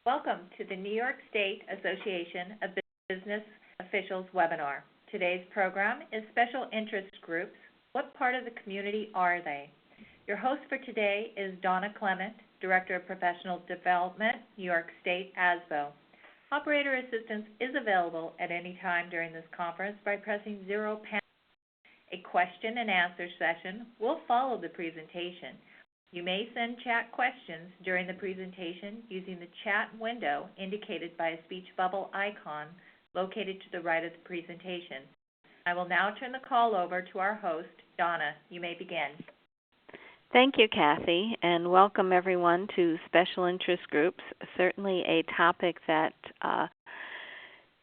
Welcome to the New York State Association of Business Officials webinar. Today's program is Special Interest Groups. What part of the community are they? Your host for today is Donna Clement, Director of Professional Development, New York State ASBO. Operator assistance is available at any time during this conference by pressing 0#. A question and answer session will follow the presentation. You may send chat questions during the presentation using the chat window indicated by a speech bubble icon located to the right of the presentation. I will now turn the call over to our host, Donna. You may begin. Thank you, Kathy, and welcome everyone to Special Interest Groups, certainly a topic that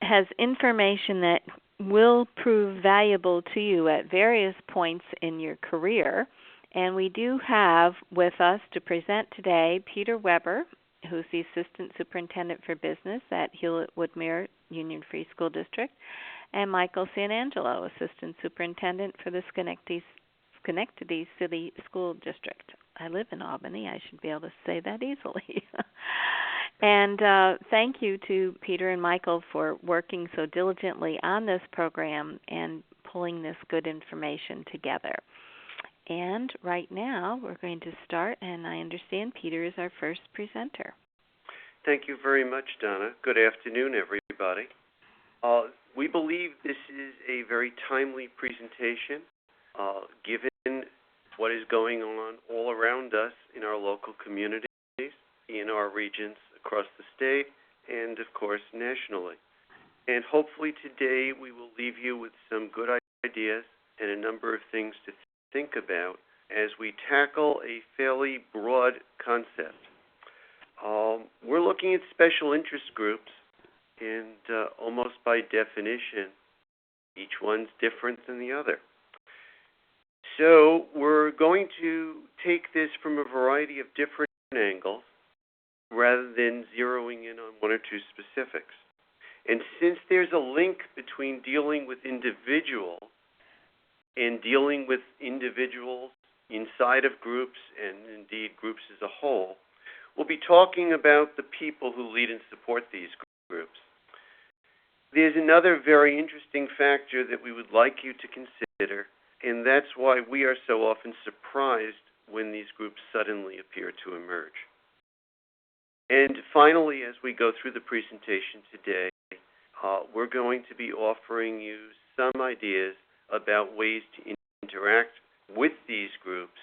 has information that will prove valuable to you at various points in your career. And we do have with us to present today Peter Weber, who's the Assistant Superintendent for Business at Hewlett-Woodmere Union Free School District, and Michael Sanangelo, Assistant Superintendent for the Schenectady City School District. I live in Albany. I should be able to say that easily. And thank you to Peter and Michael for working so diligently on this program and pulling this good information together. And right now, we're going to start, and I understand Peter is our first presenter. Thank you very much, Donna. Good afternoon, everybody. We believe this is a very timely presentation, given what is going on all around us in our local communities, in our regions across the state, and, of course, nationally. And hopefully today we will leave you with some good ideas and a number of things to think about as we tackle a fairly broad concept. We're looking at special interest groups, and almost by definition, each one's different than the other. So we're going to take this from a variety of different angles rather than zeroing in on one or two specifics. And since there's a link between dealing with individuals and dealing with individuals inside of groups and indeed groups as a whole, we'll be talking about the people who lead and support these groups. There's another very interesting factor that we would like you to consider, and that's why we are so often surprised when these groups suddenly appear to emerge. And finally, as we go through the presentation today, we're going to be offering you some ideas about ways to interact with these groups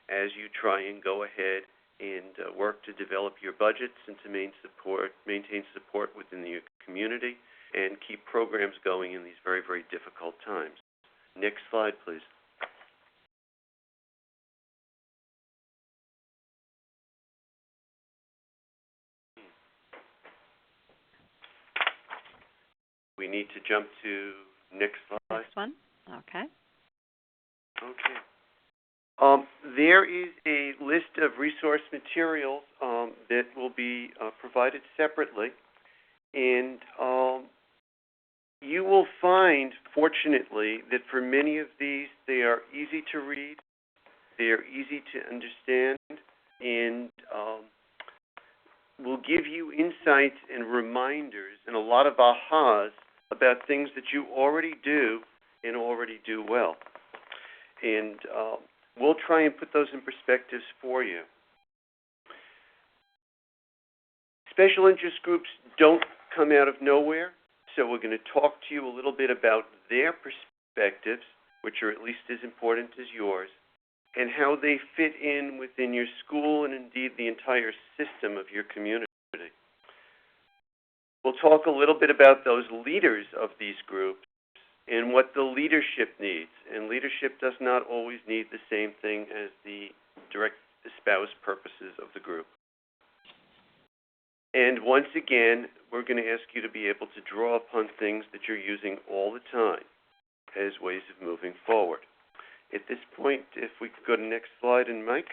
as you try and go ahead and work to develop your budgets and to maintain support within your community and keep programs going in these very, very difficult times. Next slide, please. We need to jump to next slide. Next one. Okay. Okay. There is a list of resource materials that will be provided separately, and you will find, fortunately, that for many of these, they are easy to read, they are easy to understand, and will give you insights and reminders and a lot of ahas about things that you already do and already do well. And we'll try and put those in perspectives for you. Special interest groups don't come out of nowhere, so we're going to talk to you a little bit about their perspectives, which are at least as important as yours, and how they fit in within your school and indeed the entire system of your community. We'll talk a little bit about those leaders of these groups and what the leadership needs. And leadership does not always need the same thing as the direct espoused purposes of the group. And once again, we're going to ask you to be able to draw upon things that you're using all the time as ways of moving forward. At this point, if we could go to the next slide, and Mike.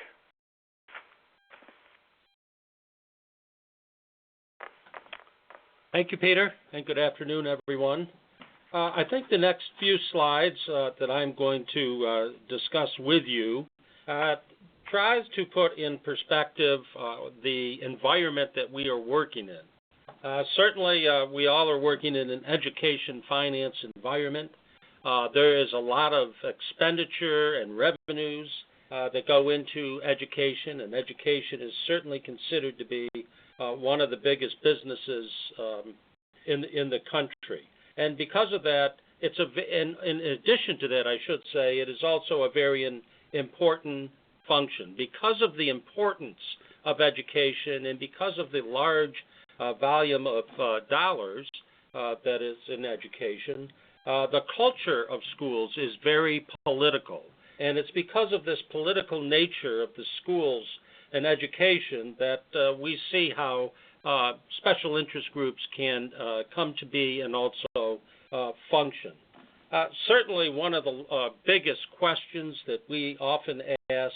Thank you, Peter, and good afternoon, everyone. I think the next few slides that I'm going to discuss with you tries to put in perspective the environment that we are working in. Certainly, we all are working in an education finance environment. There is a lot of expenditure and revenues that go into education, and education is certainly considered to be one of the biggest businesses in the country. And because of that, in addition to that, I should say, it is also a very important function. Because of the importance of education and because of the large volume of dollars that is in education, the culture of schools is very political. And it's because of this political nature of the schools and education that we see how special interest groups can come to be and also function. Certainly one of the biggest questions that we often ask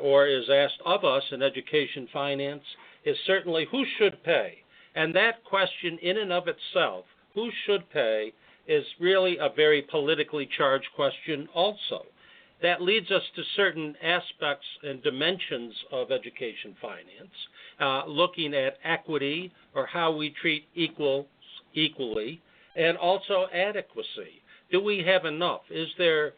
or is asked of us in education finance is certainly who should pay? And that question in and of itself, who should pay, is really a very politically charged question also. That leads us to certain aspects and dimensions of education finance, looking at equity or how we treat equally, and also adequacy. Do we have enough? Is there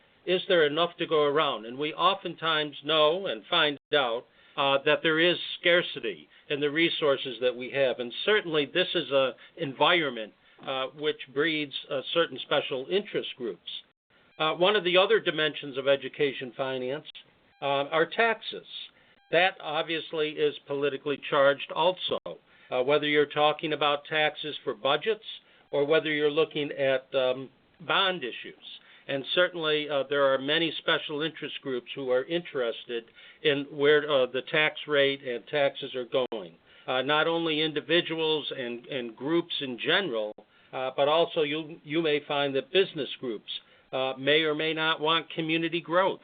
enough to go around? And we oftentimes know and find out that there is scarcity in the resources that we have. And certainly this is an environment which breeds certain special interest groups. One of the other dimensions of education finance are taxes. That obviously is politically charged also, whether you're talking about taxes for budgets or whether you're looking at bond issues. And certainly there are many special interest groups who are interested in where the tax rate and taxes are going. Not only individuals and groups in general, but also you may find that business groups may or may not want community growth.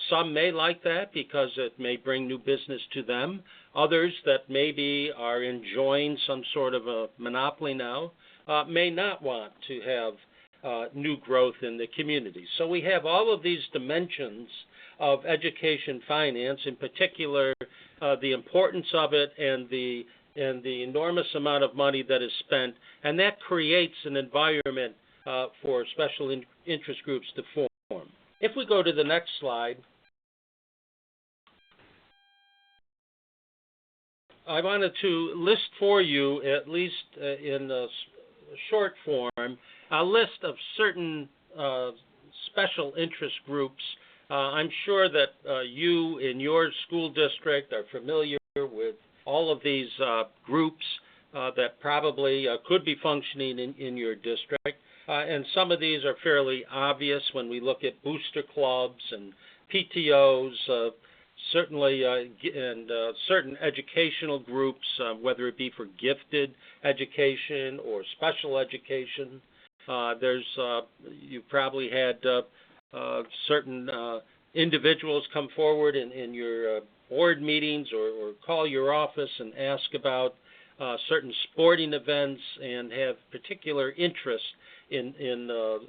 Some may like that because it may bring new business to them. Others that maybe are enjoying some sort of a monopoly now may not want to have new growth in the community. So we have all of these dimensions of education finance, in particular the importance of it and the enormous amount of money that is spent, and that creates an environment for special interest groups to form. If we go to the next slide, I wanted to list for you, at least in a short form, a list of certain special interest groups. I'm sure that you in your school district are familiar with all of these groups that probably could be functioning in your district. And some of these are fairly obvious when we look at booster clubs and PTOs, certainly and certain educational groups, whether it be for gifted education or special education. You've probably had certain individuals come forward in your board meetings or call your office and ask about certain sporting events and have particular interest in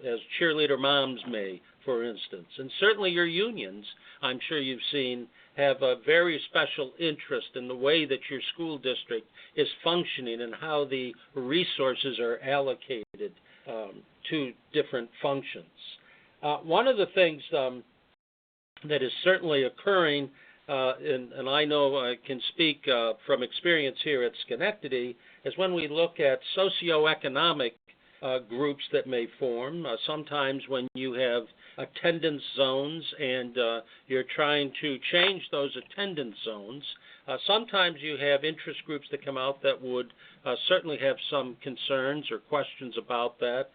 as cheerleader moms may, for instance. And certainly your unions, I'm sure you've seen, have a very special interest in the way that your school district is functioning and how the resources are allocated to different functions. One of the things that is certainly occurring, and I know I can speak from experience here at Schenectady, is when we look at socioeconomic groups that may form. Sometimes when you have attendance zones and you're trying to change those attendance zones, sometimes you have interest groups that come out that would certainly have some concerns or questions about that.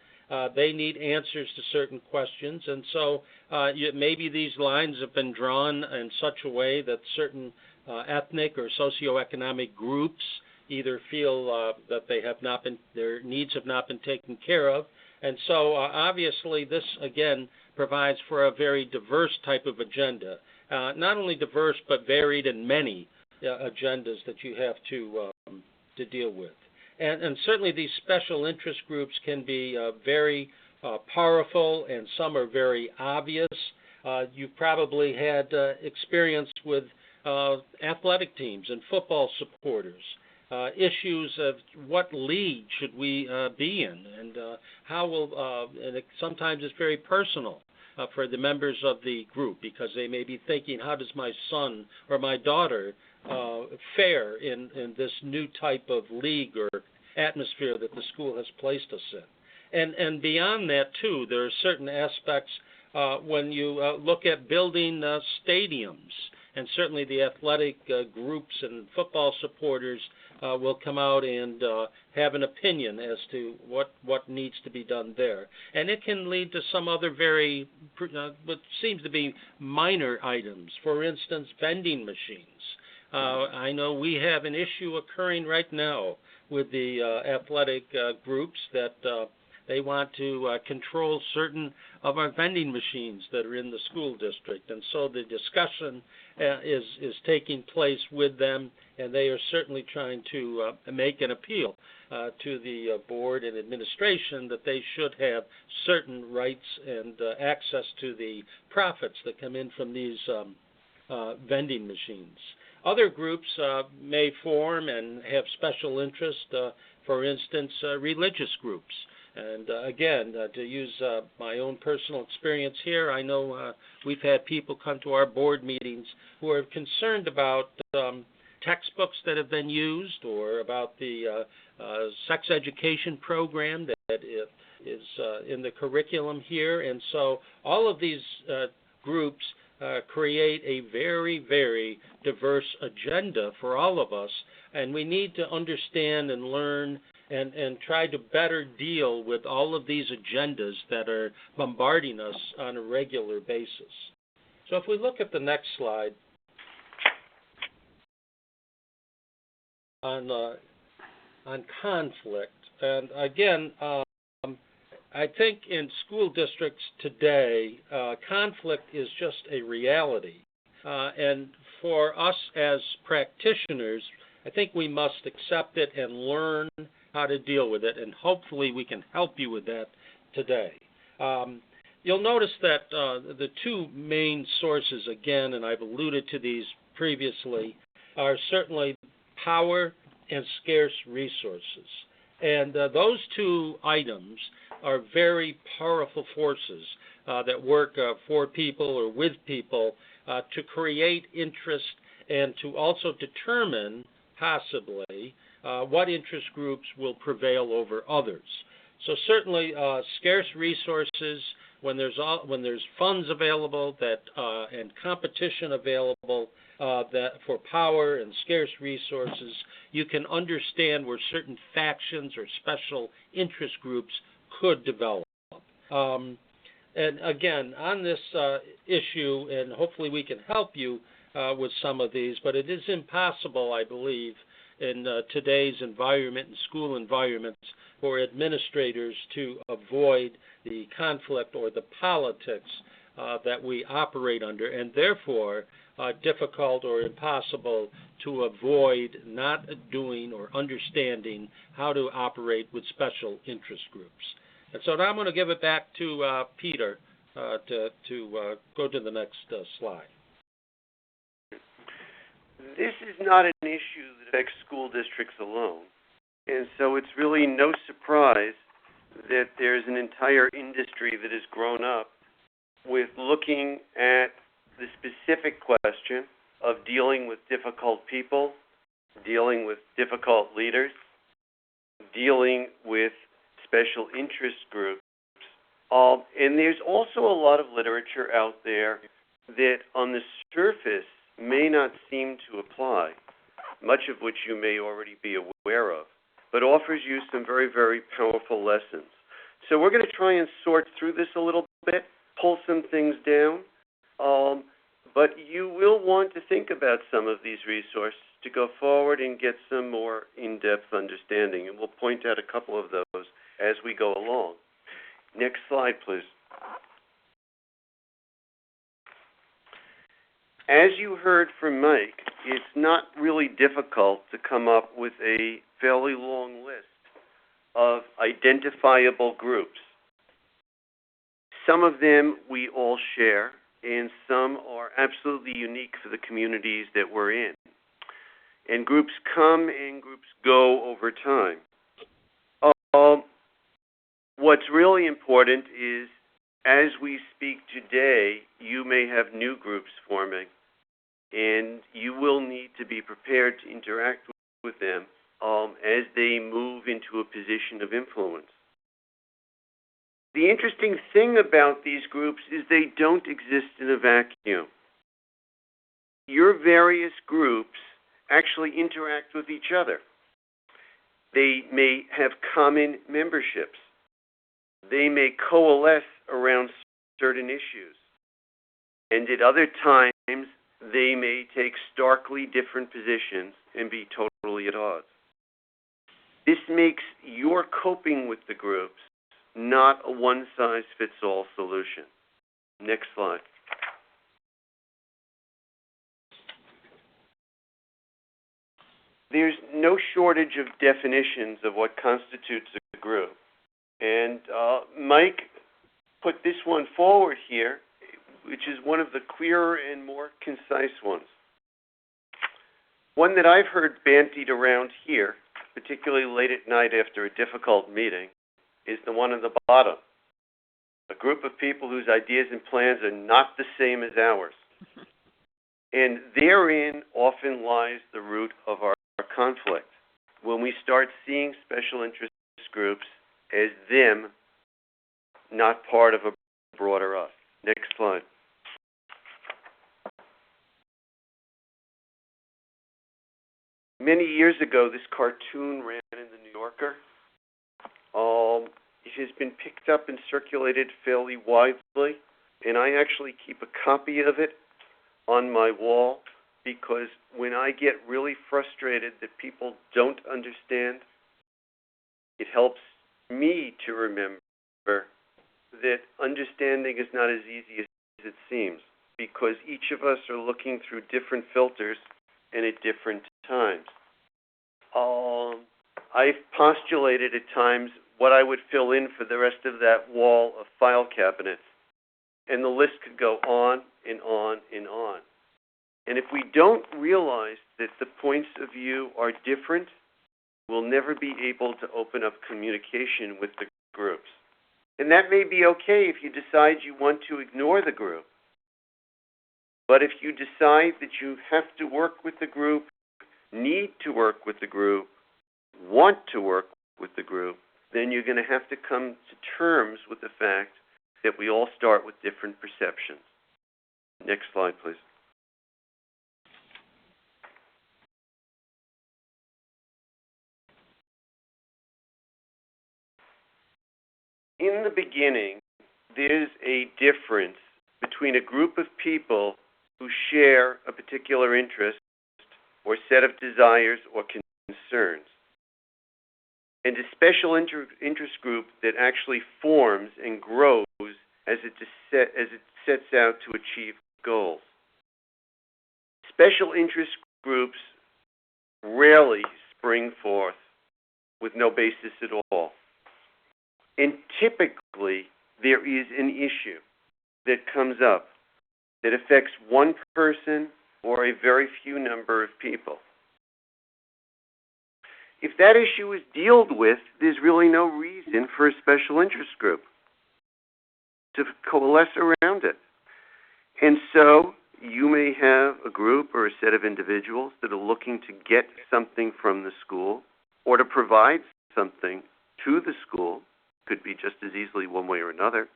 They need answers to certain questions, and so maybe these lines have been drawn in such a way that certain ethnic or socioeconomic groups either feel that their needs have not been taken care of. And so obviously this, again, provides for a very diverse type of agenda. Not only diverse, but varied and many agendas that you have to deal with. And certainly these special interest groups can be very powerful, and some are very obvious. You've probably had experience with athletic teams and football supporters. issues of what league should we be in, and how will, and sometimes it's very personal for the members of the group, because they may be thinking, how does my son or my daughter fare in this new type of league or atmosphere that the school has placed us in. And beyond that, too, there are certain aspects when you look at building stadiums, and certainly the athletic groups and football supporters will come out and have an opinion as to what needs to be done there. And it can lead to some other very, what seems to be minor items. For instance, vending machines. I know we have an issue occurring right now with the athletic groups that they want to control certain of our vending machines that are in the school district. And so the discussion is taking place with them, and they are certainly trying to make an appeal to the board and administration that they should have certain rights and access to the profits that come in from these vending machines. Other groups may form and have special interest, for instance, religious groups. And again, to use my own personal experience here, I know we've had people come to our board meetings who are concerned about textbooks that have been used, or about the sex education program that is in the curriculum here. And so all of these groups create a very, very diverse agenda for all of us, and we need to understand and learn and try to better deal with all of these agendas that are bombarding us on a regular basis. So if we look at the next slide on conflict, and again, I think in school districts today, conflict is just a reality. And for us as practitioners, I think we must accept it and learn how to deal with it, and hopefully we can help you with that today. You'll notice that the two main sources, again, and I've alluded to these previously, are certainly power and scarce resources. And those two items are very powerful forces that work for people or with people to create interest and to also determine, possibly, what interest groups will prevail over others. So certainly scarce resources, when there's funds available and competition available that for power and scarce resources, you can understand where certain factions or special interest groups could develop. And again, on this issue, and hopefully we can help you with some of these, but it is impossible, I believe, in today's environment and school environments for administrators to avoid the conflict or the politics that we operate under, and therefore difficult or impossible to avoid not doing or understanding how to operate with special interest groups. And so now I'm going to give it back to Peter to go to the next slide. This is not an issue that affects school districts alone, and so it's really no surprise that there's an entire industry that has grown up with looking at the specific question of dealing with difficult people, dealing with difficult leaders, dealing with special interest groups. And there's also a lot of literature out there that on the surface may not seem to apply, much of which you may already be aware of, but offers you some very, very powerful lessons. So we're going to try and sort through this a little bit, pull some things down, but you will want to think about some of these resources to go forward and get some more in-depth understanding, and we'll point out a couple of those as we go along. Next slide, please. As you heard from Mike, it's not really difficult to come up with a fairly long list of identifiable groups. Some of them we all share, and some are absolutely unique for the communities that we're in. And groups come and groups go over time. What's really important is, as we speak today, you may have new groups forming, and you will need to be prepared to interact with them as they move into a position of influence. The interesting thing about these groups is they don't exist in a vacuum. Your various groups actually interact with each other. They may have common memberships. They may coalesce around certain issues. And at other times, they may take starkly different positions and be totally at odds. This makes your coping with the groups not a one-size-fits-all solution. Next slide. There's no shortage of definitions of what constitutes a group. And Mike put this one forward here, which is one of the clearer and more concise ones. One that I've heard bandied around here, particularly late at night after a difficult meeting, is the one at the bottom. A group of people whose ideas and plans are not the same as ours. And therein often lies the root of our conflict, when we start seeing special interest groups as them, not part of a broader us. Next slide. Many years ago, this cartoon ran in the New Yorker. It has been picked up and circulated fairly widely, and I actually keep a copy of it on my wall, because when I get really frustrated that people don't understand, it helps me to remember that understanding is not as easy as it seems, because each of us are looking through different filters and at different times. I've postulated at times what I would fill in for the rest of that wall of file cabinets, and the list could go on and on and on. And if we don't realize that the points of view are different, we'll never be able to open up communication with the groups. And that may be okay if you decide you want to ignore the group. But if you decide that you have to work with the group, need to work with the group, want to work with the group, then you're going to have to come to terms with the fact that we all start with different perceptions. Next slide, please. In the beginning, there's a difference between a group of people who share a particular interest or set of desires or concerns, and a special interest group that actually forms and grows as it sets out to achieve goals. Special interest groups rarely spring forth with no basis at all. And typically, there is an issue that comes up that affects one person or a very few number of people. If that issue is dealt with, there's really no reason for a special interest group to coalesce around it. And so you may have a group or a set of individuals that are looking to get something from the school or to provide something to the school. Could be just as easily one way or another.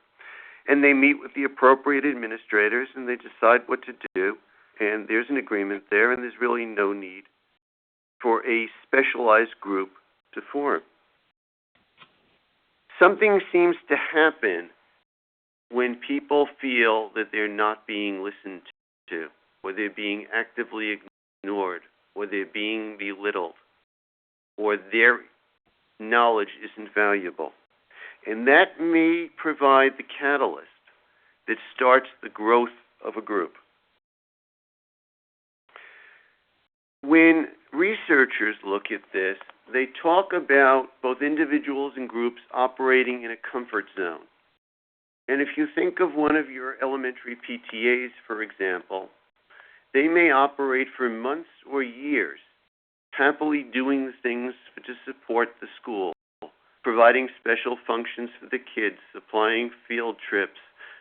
And they meet with the appropriate administrators and they decide what to do. And there's an agreement there, and there's really no need for a specialized group to form. Something seems to happen when people feel that they're not being listened to, or they're being actively ignored, or they're being belittled, or their knowledge isn't valuable. And that may provide the catalyst that starts the growth of a group. When researchers look at this, they talk about both individuals and groups operating in a comfort zone. And if you think of one of your elementary PTAs, for example, they may operate for months or years happily doing the things to support the school, providing special functions for the kids, supplying field trips,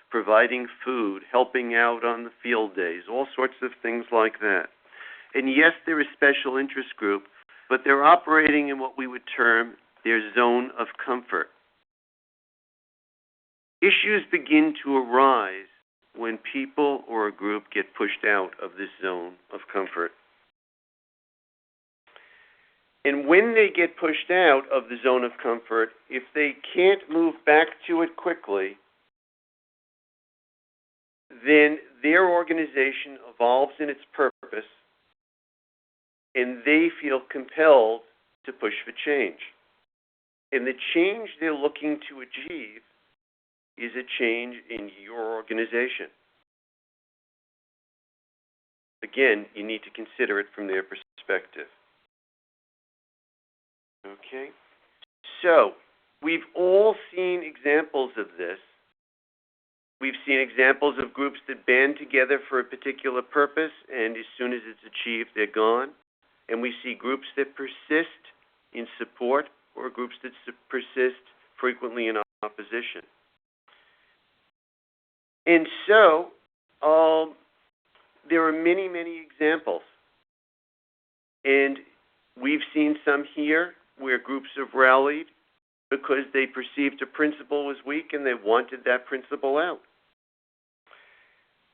providing food, helping out on the field days, all sorts of things like that. And yes, they're a special interest group, but they're operating in what we would term their zone of comfort. Issues begin to arise when people or a group get pushed out of this zone of comfort. And when they get pushed out of the zone of comfort, if they can't move back to it quickly, then their organization evolves in its purpose, and they feel compelled to push for change. And the change they're looking to achieve is a change in your organization. Again, you need to consider it from their perspective. Okay? So, we've all seen examples of this. We've seen examples of groups that band together for a particular purpose, and as soon as it's achieved, they're gone. And we see groups that persist in support, or groups that persist frequently in opposition. And so, there are many, many examples. And we've seen some here where groups have rallied because they perceived a principle was weak and they wanted that principle out.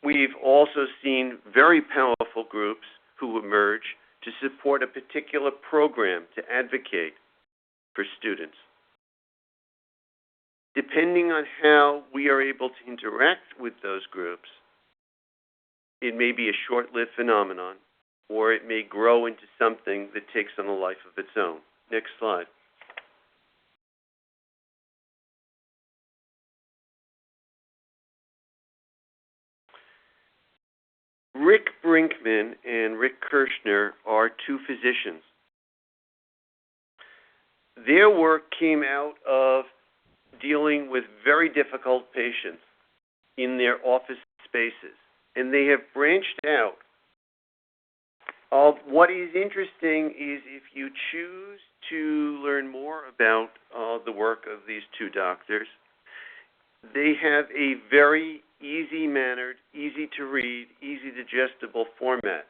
We've also seen very powerful groups who emerge to support a particular program, to advocate for students. Depending on how we are able to interact with those groups, it may be a short-lived phenomenon, or it may grow into something that takes on a life of its own. Next slide. Rick Brinkman and Rick Kirshner are two physicians. Their work came out of dealing with very difficult patients in their office spaces, and they have branched out. What is interesting is if you choose to learn more about the work of these two doctors, they have a very easy-mannered, easy-to-read, easy-digestible format.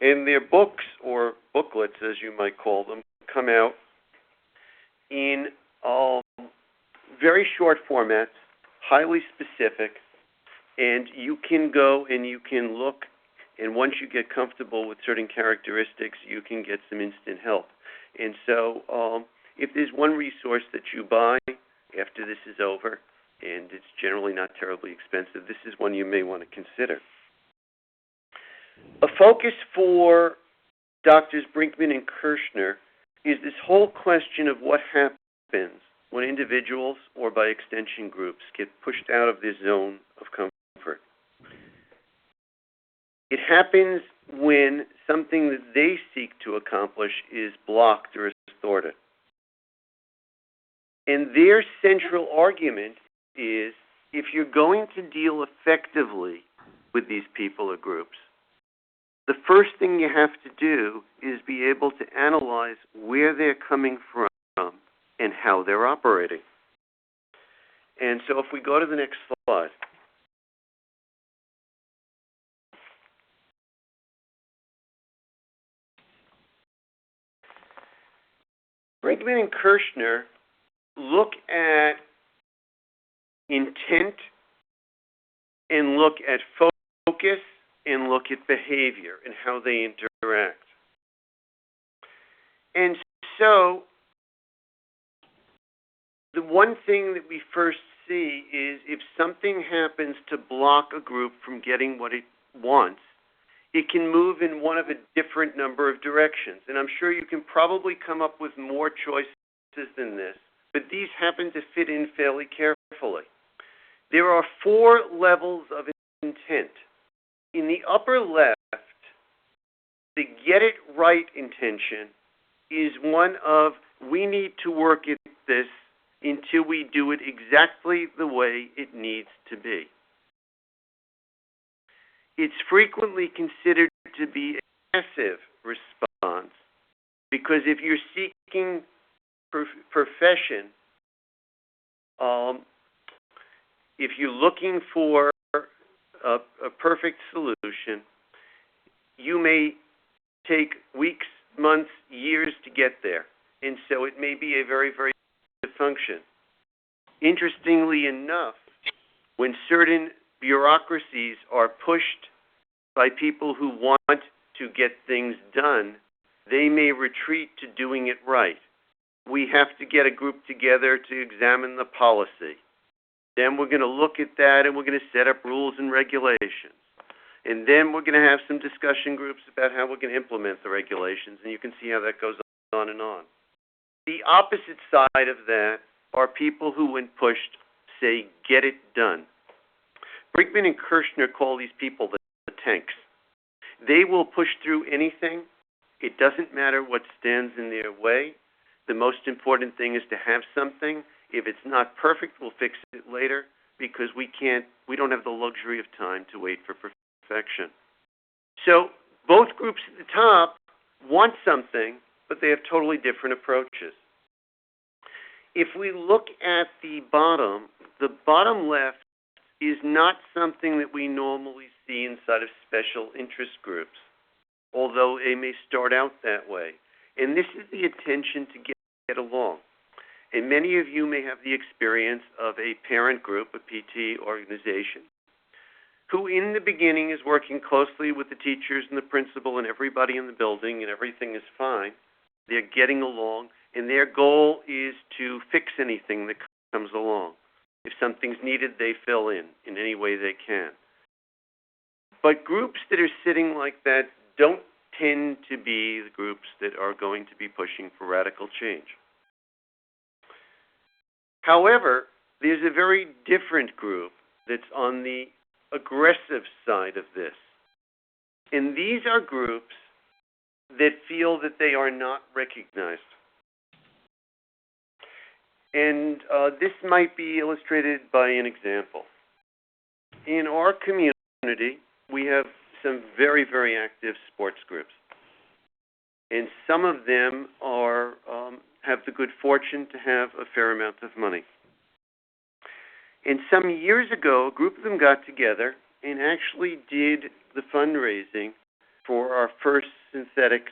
And their books, or booklets as you might call them, come out in very short formats, highly specific, and you can go and you can look, and once you get comfortable with certain characteristics, you can get some instant help. And so if there's one resource that you buy after this is over, and it's generally not terribly expensive, this is one you may want to consider. A focus for Drs. Brinkman and Kirshner is this whole question of what happens when individuals, or by extension groups, get pushed out of their zone of comfort. It happens when something that they seek to accomplish is blocked or thwarted. And their central argument is, if you're going to deal effectively with these people or groups, the first thing you have to do is be able to analyze where they're coming from and how they're operating. And so if we go to the next slide. Brinkman and Kirshner look at intent and look at focus and look at behavior and how they interact. And so the one thing that we first see is if something happens to block a group from getting what it wants, it can move in one of a different number of directions. And I'm sure you can probably come up with more choices than this, but these happen to fit in fairly carefully. There are 4 levels of intent. In the upper left, the get it right intention is one of, we need to work at this until we do it exactly the way it needs to be. It's frequently considered to be a passive response Because if you're seeking profession, if you're looking for a perfect solution, you may take weeks, months, years to get there. And so it may be a very, very good function. Interestingly enough, when certain bureaucracies are pushed by people who want to get things done, they may retreat to doing it right. We have to get a group together to examine the policy. Then we're going to look at that and we're going to set up rules and regulations. And then we're going to have some discussion groups about how we're going to implement the regulations, and you can see how that goes on and on. The opposite side of that are people who, when pushed, say, get it done. Brinkman and Kirshner call these people the tanks. They will push through anything. It doesn't matter what stands in their way. The most important thing is to have something. If it's not perfect, we'll fix it later, because we don't have the luxury of time to wait for perfection. So both groups at the top want something, but they have totally different approaches. If we look at the bottom left is not something that we normally see inside of special interest groups, although they may start out that way. And this is the intention to get along. And many of you may have the experience of a parent group, a PT organization, who in the beginning is working closely with the teachers and the principal and everybody in the building, and everything is fine. They're getting along, and their goal is to fix anything that comes along. If something's needed, they fill in any way they can. But groups that are sitting like that don't tend to be the groups that are going to be pushing for radical change. However, there's a very different group that's on the aggressive side of this. And these are groups that feel that they are not recognized. And this might be illustrated by an example. In our community, we have some very, very active sports groups. And some of them have the good fortune to have a fair amount of money. And some years ago, a group of them got together and actually did the fundraising for our first synthetic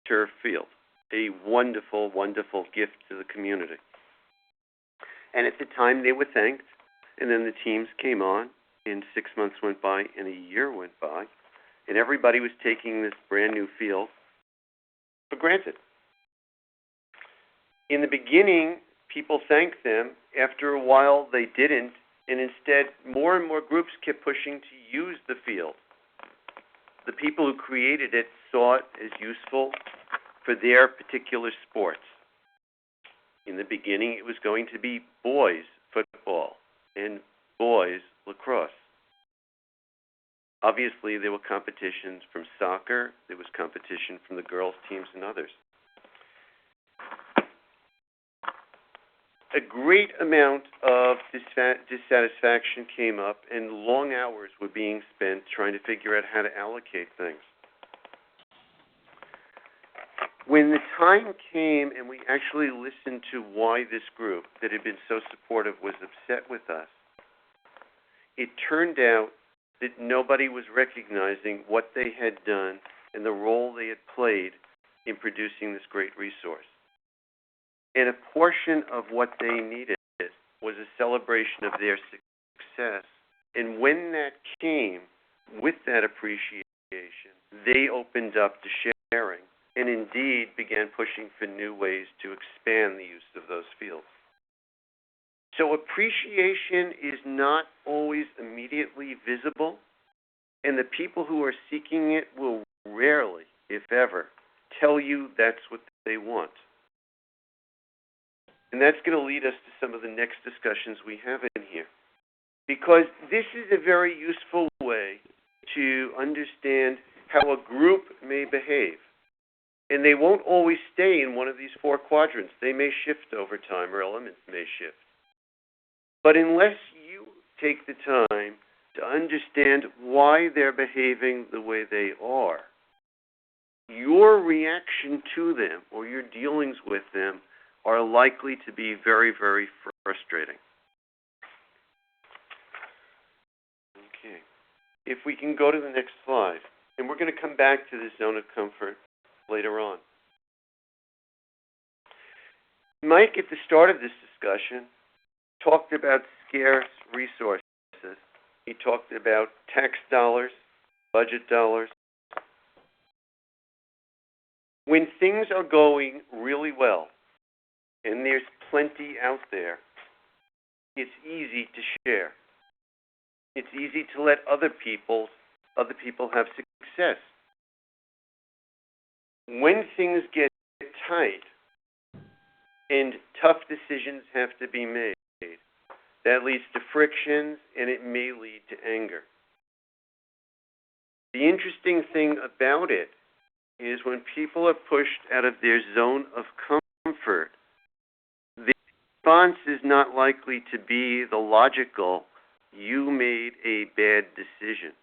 turf field, a wonderful, wonderful gift to the community. And at the time, they were thanked, and then the teams came on, and 6 months went by, and a year went by, and everybody was taking this brand-new field for granted. In the beginning, people thanked them. After a while, they didn't, and instead, more and more groups kept pushing to use the field. The people who created it saw it as useful for their particular sports. In the beginning, it was going to be boys football and boys lacrosse. Obviously, there were competitions from soccer, there was competition from the girls' teams and others. A great amount of dissatisfaction came up, and long hours were being spent trying to figure out how to allocate things. When the time came and we actually listened to why this group that had been so supportive was upset with us, it turned out that nobody was recognizing what they had done and the role they had played in producing this great resource. And a portion of what they needed was a celebration of their success. And when that came, with that appreciation, they opened up to sharing and indeed began pushing for new ways to expand the use of those fields. So appreciation is not always immediately visible, and the people who are seeking it will rarely, if ever, tell you that's what they want. And that's going to lead us to some of the next discussions we have in here. Because this is a very useful way to understand how a group may behave. And they won't always stay in one of these four quadrants. They may shift over time, or elements may shift. But unless you take the time to understand why they're behaving the way they are, your reaction to them or your dealings with them are likely to be very, very frustrating. Okay. If we can go to the next slide, and we're going to come back to the zone of comfort later on. Mike, at the start of this discussion, talked about scarce resources. He talked about tax dollars, budget dollars. When things are going really well, and there's plenty out there, it's easy to share. It's easy to let other people have success. When things get tight and tough decisions have to be made, that leads to frictions and it may lead to anger. The interesting thing about it is when people are pushed out of their zone of comfort, the response is not likely to be the logical, you made a bad decision.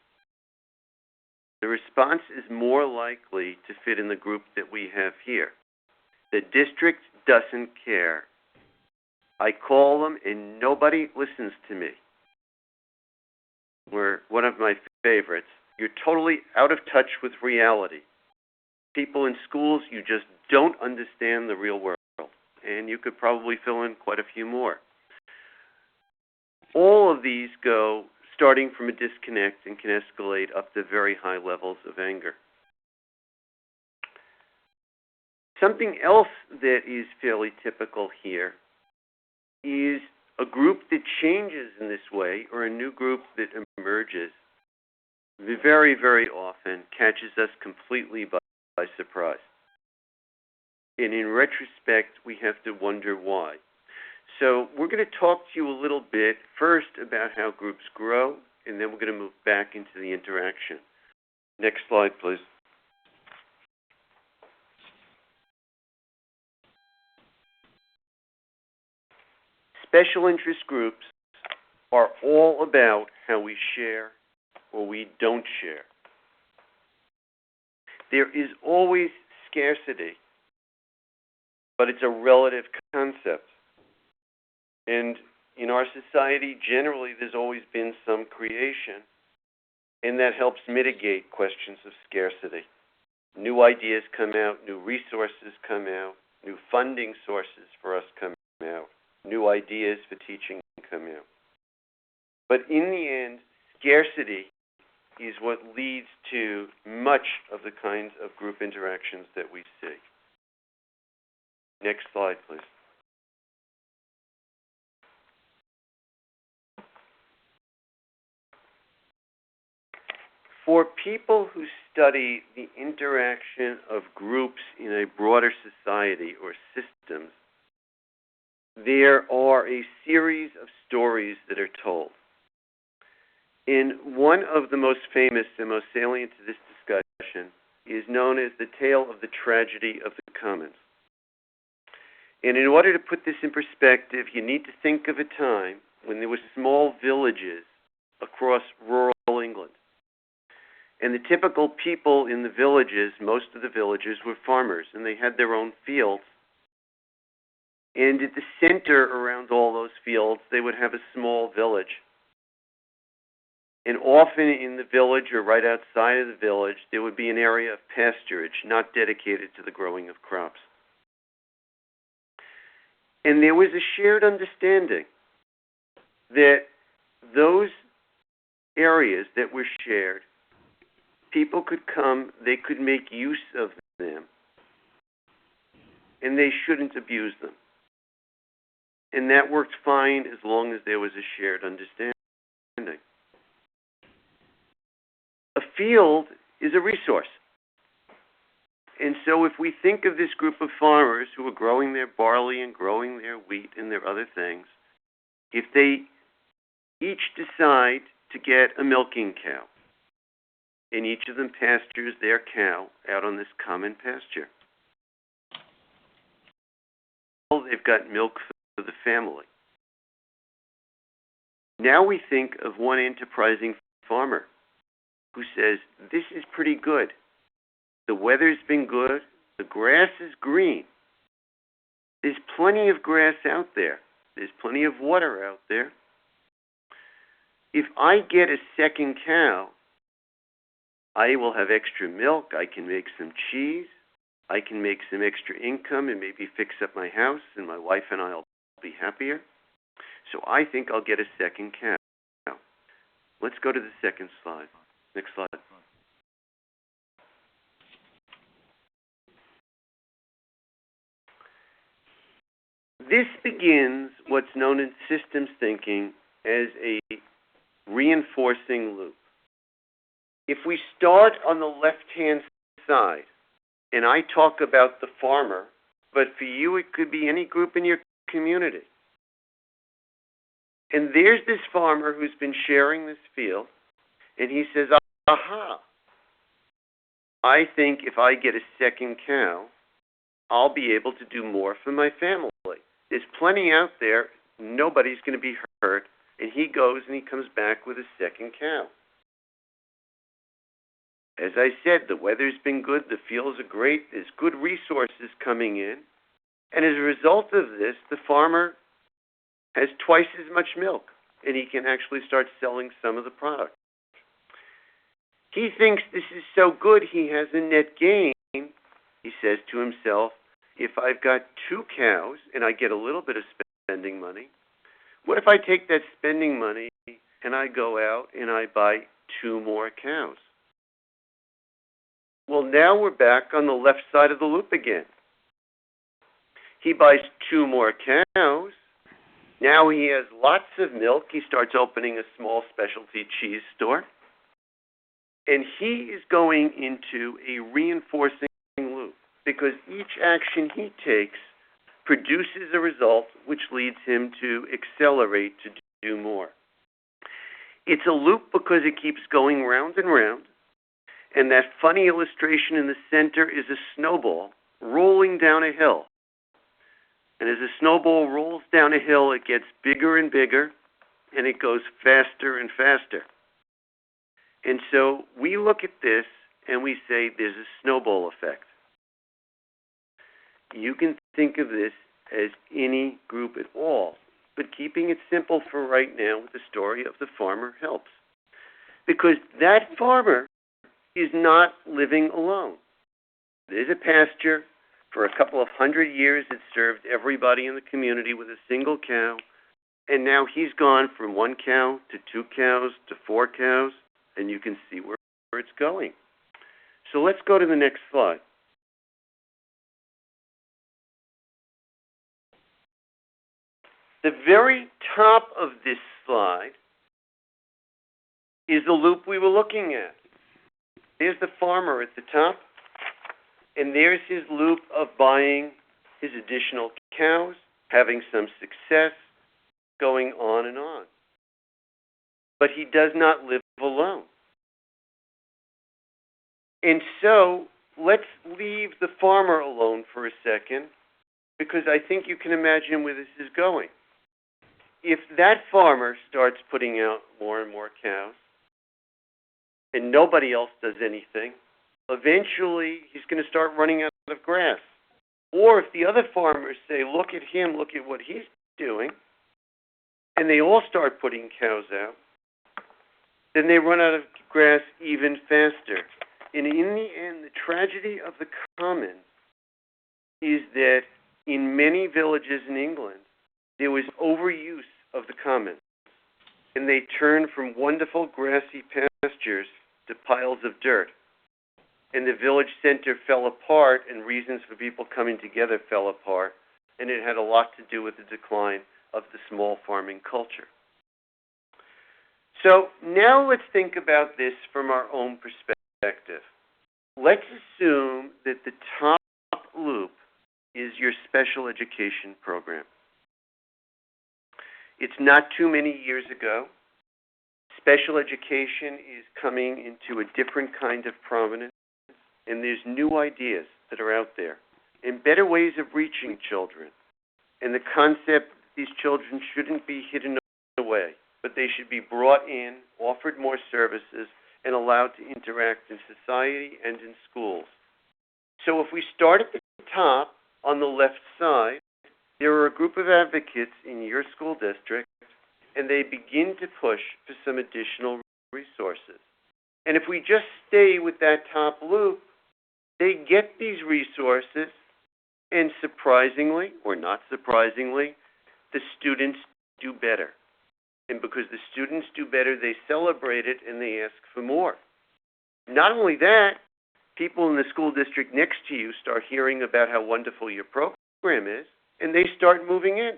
The response is more likely to fit in the group that we have here. The district doesn't care. I call them and nobody listens to me. Or one of my favorites, you're totally out of touch with reality. People in schools, you just don't understand the real world. And you could probably fill in quite a few more. All of these go starting from a disconnect and can escalate up to very high levels of anger. Something else that is fairly typical here is a group that changes in this way, or a new group that emerges, very, very often catches us completely by surprise. And in retrospect, we have to wonder why. So we're going to talk to you a little bit first about how groups grow, and then we're going to move back into the interaction. Next slide, please. Special interest groups are all about how we share or we don't share. There is always scarcity, but it's a relative concept. And in our society, generally, there's always been some creation, and that helps mitigate questions of scarcity. New ideas come out, new resources come out, new funding sources for us come out, new ideas for teaching come out. But in the end, scarcity is what leads to much of the kinds of group interactions that we see. Next slide, please. For people who study the interaction of groups in a broader society or systems, there are a series of stories that are told. And one of the most famous and most salient to this discussion is known as the tale of the tragedy of the commons. And in order to put this in perspective, you need to think of a time when there were small villages across rural England. And the typical people in the villages, most of the villages were farmers, and they had their own fields. And at the center around all those fields, they would have a small village. And often in the village or right outside of the village, there would be an area of pasturage not dedicated to the growing of crops. And there was a shared understanding that those areas that were shared, people could come, they could make use of them, and they shouldn't abuse them. And that worked fine as long as there was a shared understanding. A field is a resource. And so if we think of this group of farmers who are growing their barley and growing their wheat and their other things, if they each decide to get a milking cow, and each of them pastures their cow out on this common pasture, well, they've got milk for the family. Now we think of one enterprising farmer who says, this is pretty good. The weather's been good. The grass is green. There's plenty of grass out there. There's plenty of water out there. If I get a second cow, I will have extra milk. I can make some cheese. I can make some extra income and maybe fix up my house, and my wife and I will be happier. So I think I'll get a second cow. Let's go to the second slide. Next slide. This begins what's known in systems thinking as a reinforcing loop. If we start on the left-hand side, and I talk about the farmer, but for you it could be any group in your community. And there's this farmer who's been sharing this field, and he says, aha, I think if I get a second cow, I'll be able to do more for my family. There's plenty out there. Nobody's going to be hurt. And he goes and he comes back with a second cow. As I said, the weather's been good. The fields are great. There's good resources coming in. And as a result of this, the farmer has twice as much milk. And he can actually start selling some of the product. He thinks this is so good, he has a net gain. He says to himself, if I've got 2 cows and I get a little bit of spending money, what if I take that spending money and I go out and I buy 2 more cows? Well, now we're back on the left side of the loop again. He buys 2 more cows. Now he has lots of milk. He starts opening a small specialty cheese store. And he is going into a reinforcing loop because each action he takes produces a result which leads him to accelerate to do more. It's a loop because it keeps going round and round, and that funny illustration in the center is a snowball rolling down a hill. And as a snowball rolls down a hill, it gets bigger and bigger, and it goes faster and faster. And so we look at this and we say there's a snowball effect. You can think of this as any group at all, but keeping it simple for right now with the story of the farmer helps. Because that farmer is not living alone. There's a pasture. For a couple of 100 years, it served everybody in the community with a single cow. And now he's gone from 1 cow to 2 cows to 4 cows. And you can see where it's going. So let's go to the next slide. The very top of this slide is the loop we were looking at. There's the farmer at the top, and there's his loop of buying his additional cows, having some success, going on and on. But he does not live alone. And so let's leave the farmer alone for a second, because I think you can imagine where this is going. If that farmer starts putting out more and more cows, and nobody else does anything, eventually he's going to start running out of grass. Or if the other farmers say, look at him, look at what he's doing, and they all start putting cows out, then they run out of grass even faster. And in the end, the tragedy of the commons is that in many villages in England, there was overuse of the commons. And they turned from wonderful grassy pastures to piles of dirt. And the village center fell apart, and reasons for people coming together fell apart. And it had a lot to do with the decline of the small farming culture. So now let's think about this from our own perspective. Let's assume that the top loop is your special education program. It's not too many years ago. Special education is coming into a different kind of prominence, and there's new ideas that are out there, and better ways of reaching children. And the concept that these children shouldn't be hidden away, but they should be brought in, offered more services, and allowed to interact in society and in schools. So if we start at the top on the left side, there are a group of advocates in your school district, and they begin to push for some additional resources. And if we just stay with that top loop, they get these resources, and surprisingly, or not surprisingly, the students do better. And because the students do better, they celebrate it and they ask for more. Not only that, people in the school district next to you start hearing about how wonderful your program is, and they start moving in.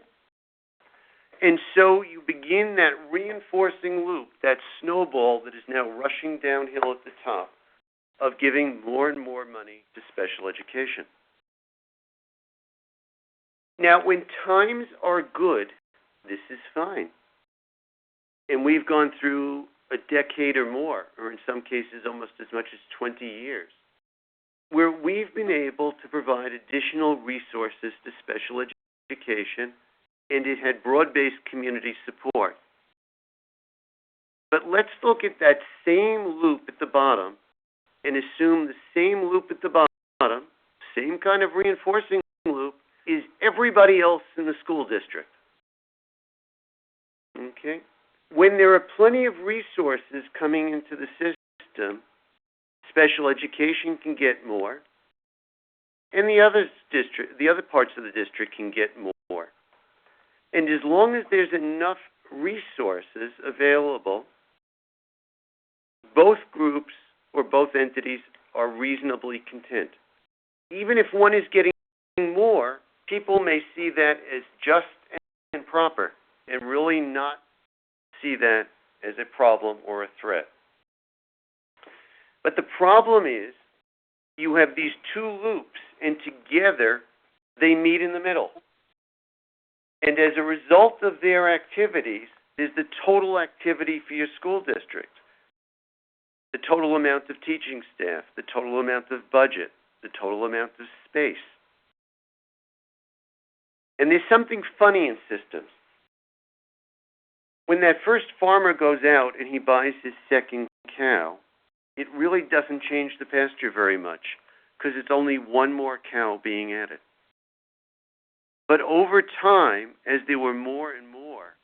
And so you begin that reinforcing loop, that snowball that is now rushing downhill at the top of giving more and more money to special education. Now, when times are good, this is fine. And we've gone through a decade or more, or in some cases almost as much as 20 years, where we've been able to provide additional resources to special education, and it had broad-based community support. But let's look at that same loop at the bottom and assume the same loop at the bottom, same kind of reinforcing loop, is everybody else in the school district. Okay? When there are plenty of resources coming into the system, special education can get more, and the other parts of the district can get more. And as long as there's enough resources available, both groups or both entities are reasonably content. Even if one is getting more, people may see that as just and proper and really not see that as a problem or a threat. But the problem is you have these two loops, and together they meet in the middle. And as a result of their activities is the total activity for your school district, the total amount of teaching staff, the total amount of budget, the total amount of space. And there's something funny in systems. When that first farmer goes out and he buys his second cow, it really doesn't change the pasture very much because it's only one more cow being added. But over time, as there were more and more,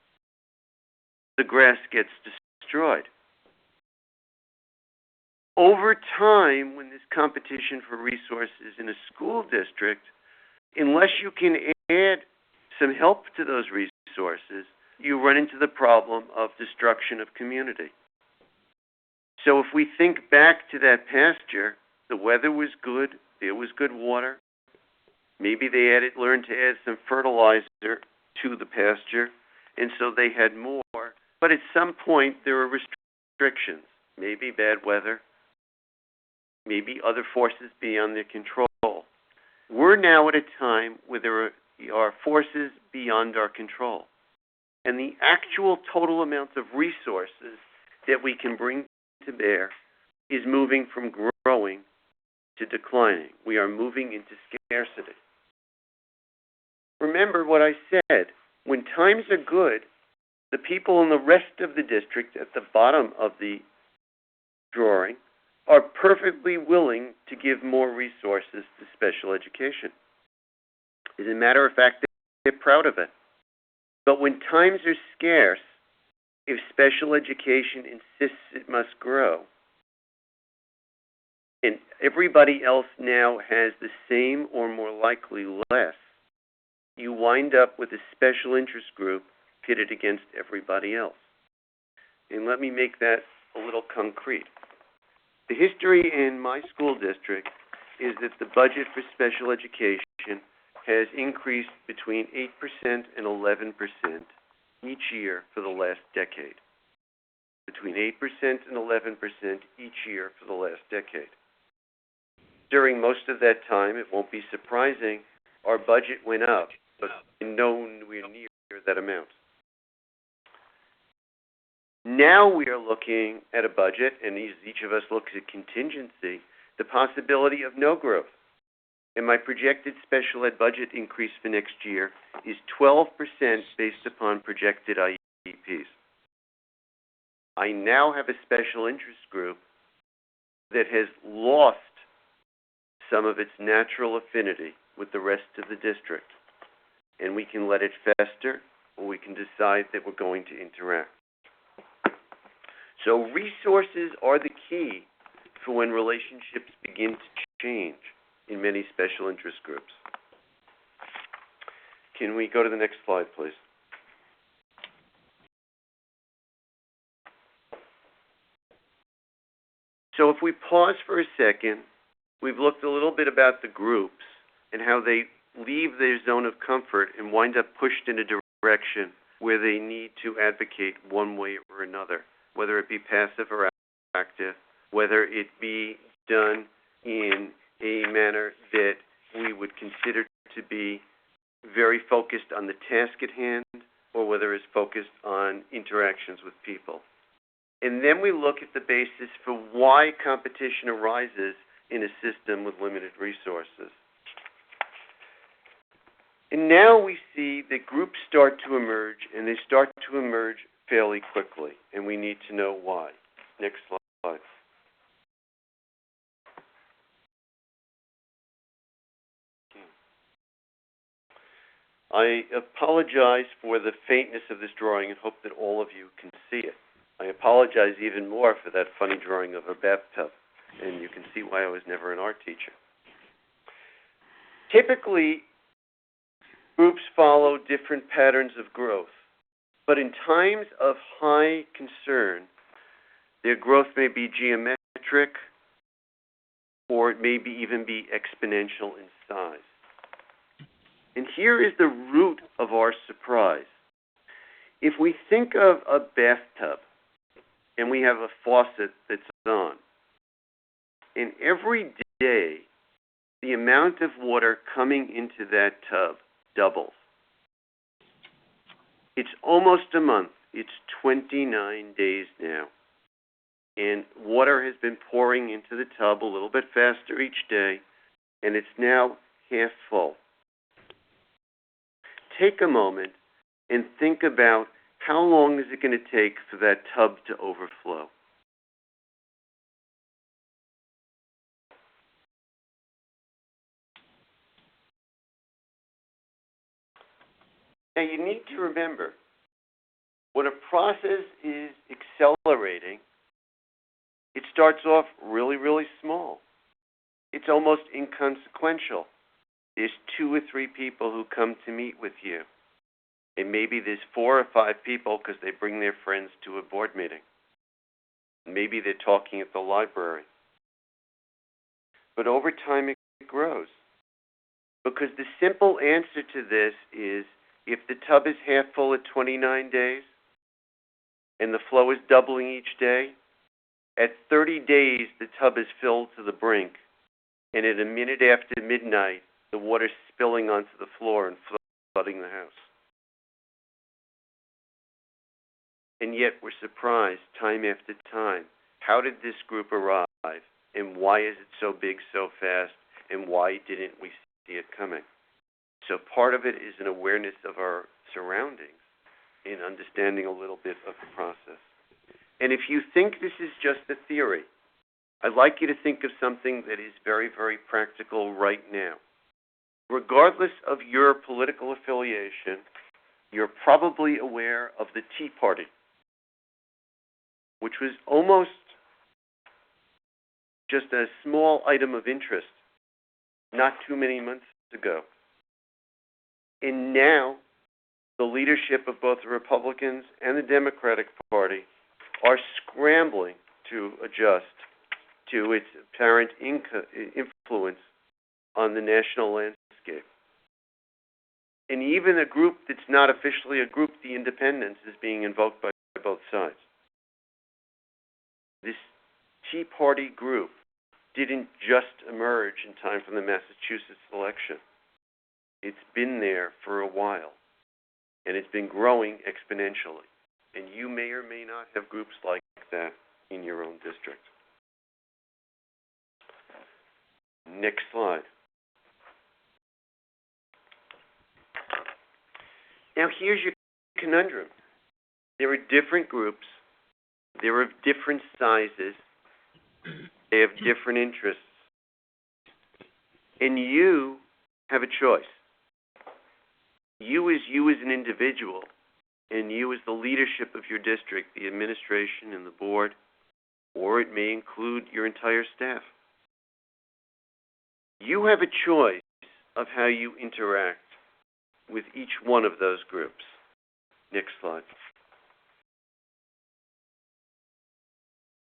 the grass gets destroyed. Over time, when there's competition for resources in a school district, unless you can add some help to those resources, you run into the problem of destruction of community. So if we think back to that pasture, the weather was good, there was good water. Maybe they learned to add some fertilizer to the pasture, and so they had more. But at some point, there are restrictions. Maybe bad weather, maybe other forces beyond their control. We're now at a time where there are forces beyond our control. And the actual total amount of resources that we can bring to bear is moving from growing to declining. We are moving into scarcity. Remember what I said. When times are good, the people in the rest of the district at the bottom of the drawing are perfectly willing to give more resources to special education. As a matter of fact, they're proud of it. But when times are scarce, if special education insists it must grow, and everybody else now has the same or more likely less, you wind up with a special interest group pitted against everybody else. And let me make that a little concrete. The history in my school district is that the budget for special education has increased between 8% and 11% each year for the last decade. Between 8% and 11% each year for the last decade. During most of that time, it won't be surprising, our budget went up, but nowhere near that amount. Now we are looking at a budget, and each of us looks at contingency, the possibility of no growth. And my projected special ed budget increase for next year is 12% based upon projected IEPs. I now have a special interest group that has lost some of its natural affinity with the rest of the district, and we can let it fester, or we can decide that we're going to interact. So resources are the key for when relationships begin to change in many special interest groups. Can we go to the next slide, please? So if we pause for a second, we've looked a little bit about the groups and how they leave their zone of comfort and wind up pushed in a direction where they need to advocate one way or another, whether it be passive or active, whether it be done in a manner that we would consider to be very focused on the task at hand, or whether it's focused on interactions with people. And then we look at the basis for why competition arises in a system with limited resources. And now we see that groups start to emerge, and they start to emerge fairly quickly, and we need to know why. Next slide. I apologize for the faintness of this drawing and hope that all of you can see it. I apologize even more for that funny drawing of a bathtub, and you can see why I was never an art teacher. Typically, groups follow different patterns of growth, but in times of high concern, their growth may be geometric, or it may even be exponential in size. And here is the root of our surprise. If we think of a bathtub, and we have a faucet that's on, and every day, the amount of water coming into that tub doubles. It's almost a month. It's 29 days now. And water has been pouring into the tub a little bit faster each day, and it's now half full. Take a moment and think about how long is it going to take for that tub to overflow. Now you need to remember, when a process is accelerating, it starts off really, really small. It's almost inconsequential. There's 2 or 3 people who come to meet with you. And maybe there's 4 or 5 people because they bring their friends to a board meeting. Maybe they're talking at the library. But over time it grows. Because the simple answer to this is, if the tub is half full at 29 days, and the flow is doubling each day, at 30 days the tub is filled to the brink. And at a minute after midnight, the water's spilling onto the floor and flooding the house. And yet we're surprised time after time. How did this group arrive? And why is it so big so fast? And why didn't we see it coming? So part of it is an awareness of our surroundings in understanding a little bit of the process. And if you think this is just a theory, I'd like you to think of something that is very, very practical right now. Regardless of your political affiliation, you're probably aware of the Tea Party, which was almost just a small item of interest not too many months ago. And now, the leadership of both the Republicans and the Democratic Party are scrambling to adjust to its apparent influence on the national landscape. And even a group that's not officially a group, the Independents, is being invoked by both sides. This Tea Party group didn't just emerge in time for the Massachusetts election. It's been there for a while, and it's been growing exponentially. And you may or may not have groups like that in your own district. Next slide. Now here's your conundrum. There are different groups. They're of different sizes. They have different interests. And you have a choice. You as an individual, and you as the leadership of your district, the administration and the board, or it may include your entire staff. You have a choice of how you interact with each one of those groups. Next slide.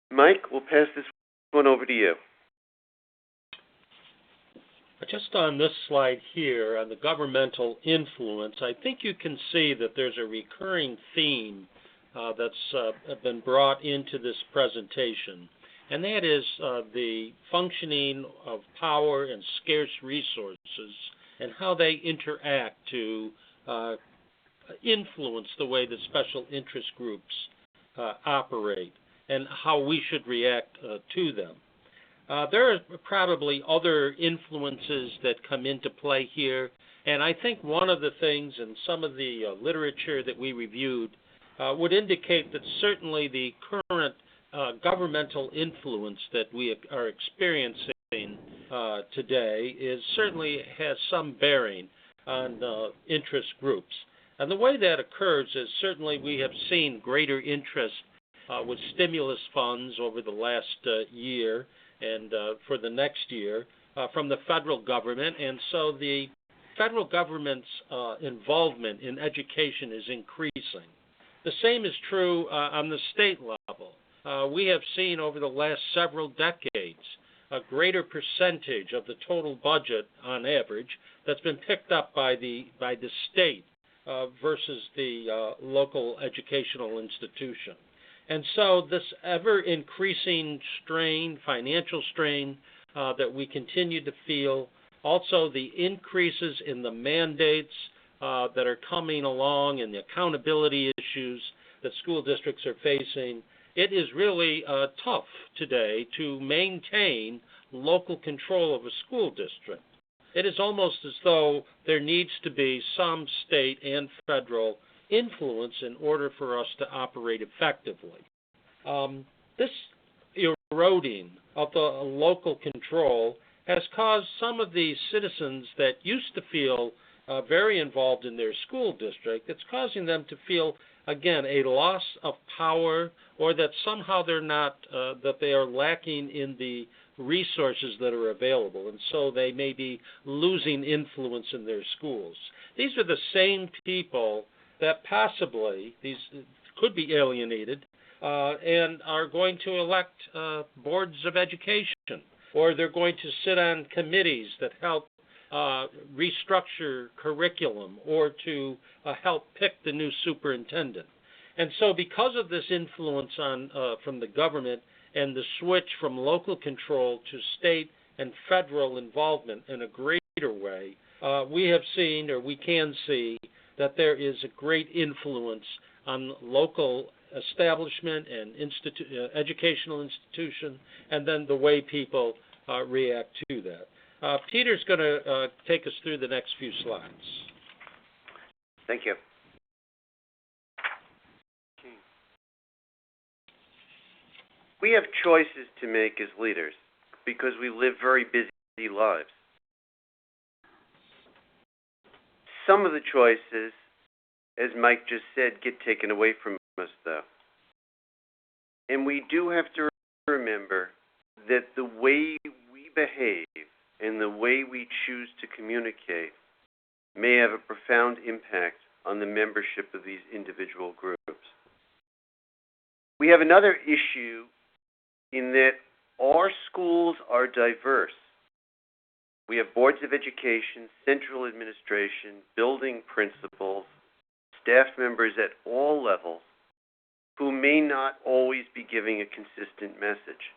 Mike, we'll pass this one over to you. Just on this slide here, on the governmental influence, I think you can see that there's a recurring theme that's been brought into this presentation, and that is the functioning of power and scarce resources and how they interact to influence the way that special interest groups operate and how we should react to them. There are probably other influences that come into play here, and I think one of the things in some of the literature that we reviewed would indicate that certainly the current governmental influence that we are experiencing today certainly has some bearing on interest groups. And the way that occurs is certainly we have seen greater interest with stimulus funds over the last year and for the next year from the federal government, and so the federal government's involvement in education is increasing. The same is true on the state level. We have seen over the last several decades a greater percentage of the total budget on average that's been picked up by the state versus the local educational institution. And so this ever-increasing strain, financial strain that we continue to feel, also the increases in the mandates that are coming along and the accountability issues that school districts are facing, it is really tough today to maintain local control of a school district. It is almost as though there needs to be some state and federal influence in order for us to operate effectively. This eroding of the local control has caused some of the citizens that used to feel very involved in their school district, it's causing them to feel, again, a loss of power, or that somehow they're not, that they are lacking in the resources that are available, and so they may be losing influence in their schools. These are the same people that possibly, these could be alienated, and are going to elect boards of education, or they're going to sit on committees that help restructure curriculum or to help pick the new superintendent. And so because of this influence on from the government and the switch from local control to state and federal involvement in a greater way, we have seen, or we can see, that there is a great influence on local establishment and educational institution, and then the way people react to that. Peter's going to take us through the next few slides. Thank you. We have choices to make as leaders because we live very busy lives. Some of the choices, as Mike just said, get taken away from us, though. And we do have to remember that the way we behave and the way we choose to communicate may have a profound impact on the membership of these individual groups. We have another issue in that our schools are diverse. We have boards of education, central administration, building principals, staff members at all levels who may not always be giving a consistent message.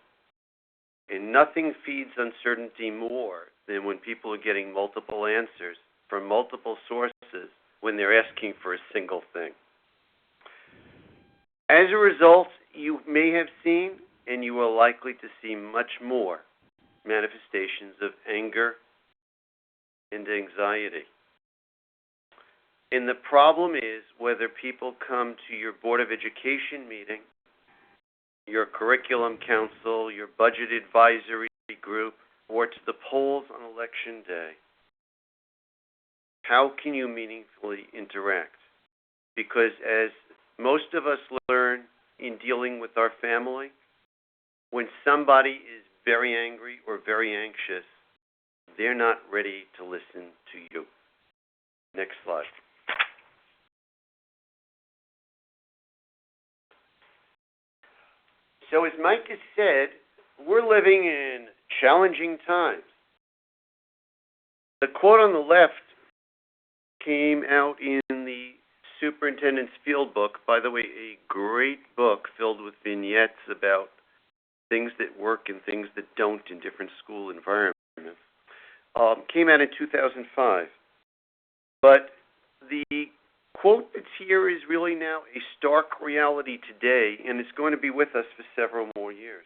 And nothing feeds uncertainty more than when people are getting multiple answers from multiple sources when they're asking for a single thing. As a result, you may have seen, and you are likely to see much more manifestations of anger and anxiety. And the problem is whether people come to your Board of Education meeting, your curriculum council, your budget advisory group, or to the polls on election day, how can you meaningfully interact? Because as most of us learn in dealing with our family, when somebody is very angry or very anxious, they're not ready to listen to you. Next slide. So as Mike has said, we're living in challenging times. The quote on the left came out in the Superintendent's Field Book. By the way, a great book filled with vignettes about things that work and things that don't in different school environments. Came out in 2005. But the quote that's here is really now a stark reality today, and it's going to be with us for several more years.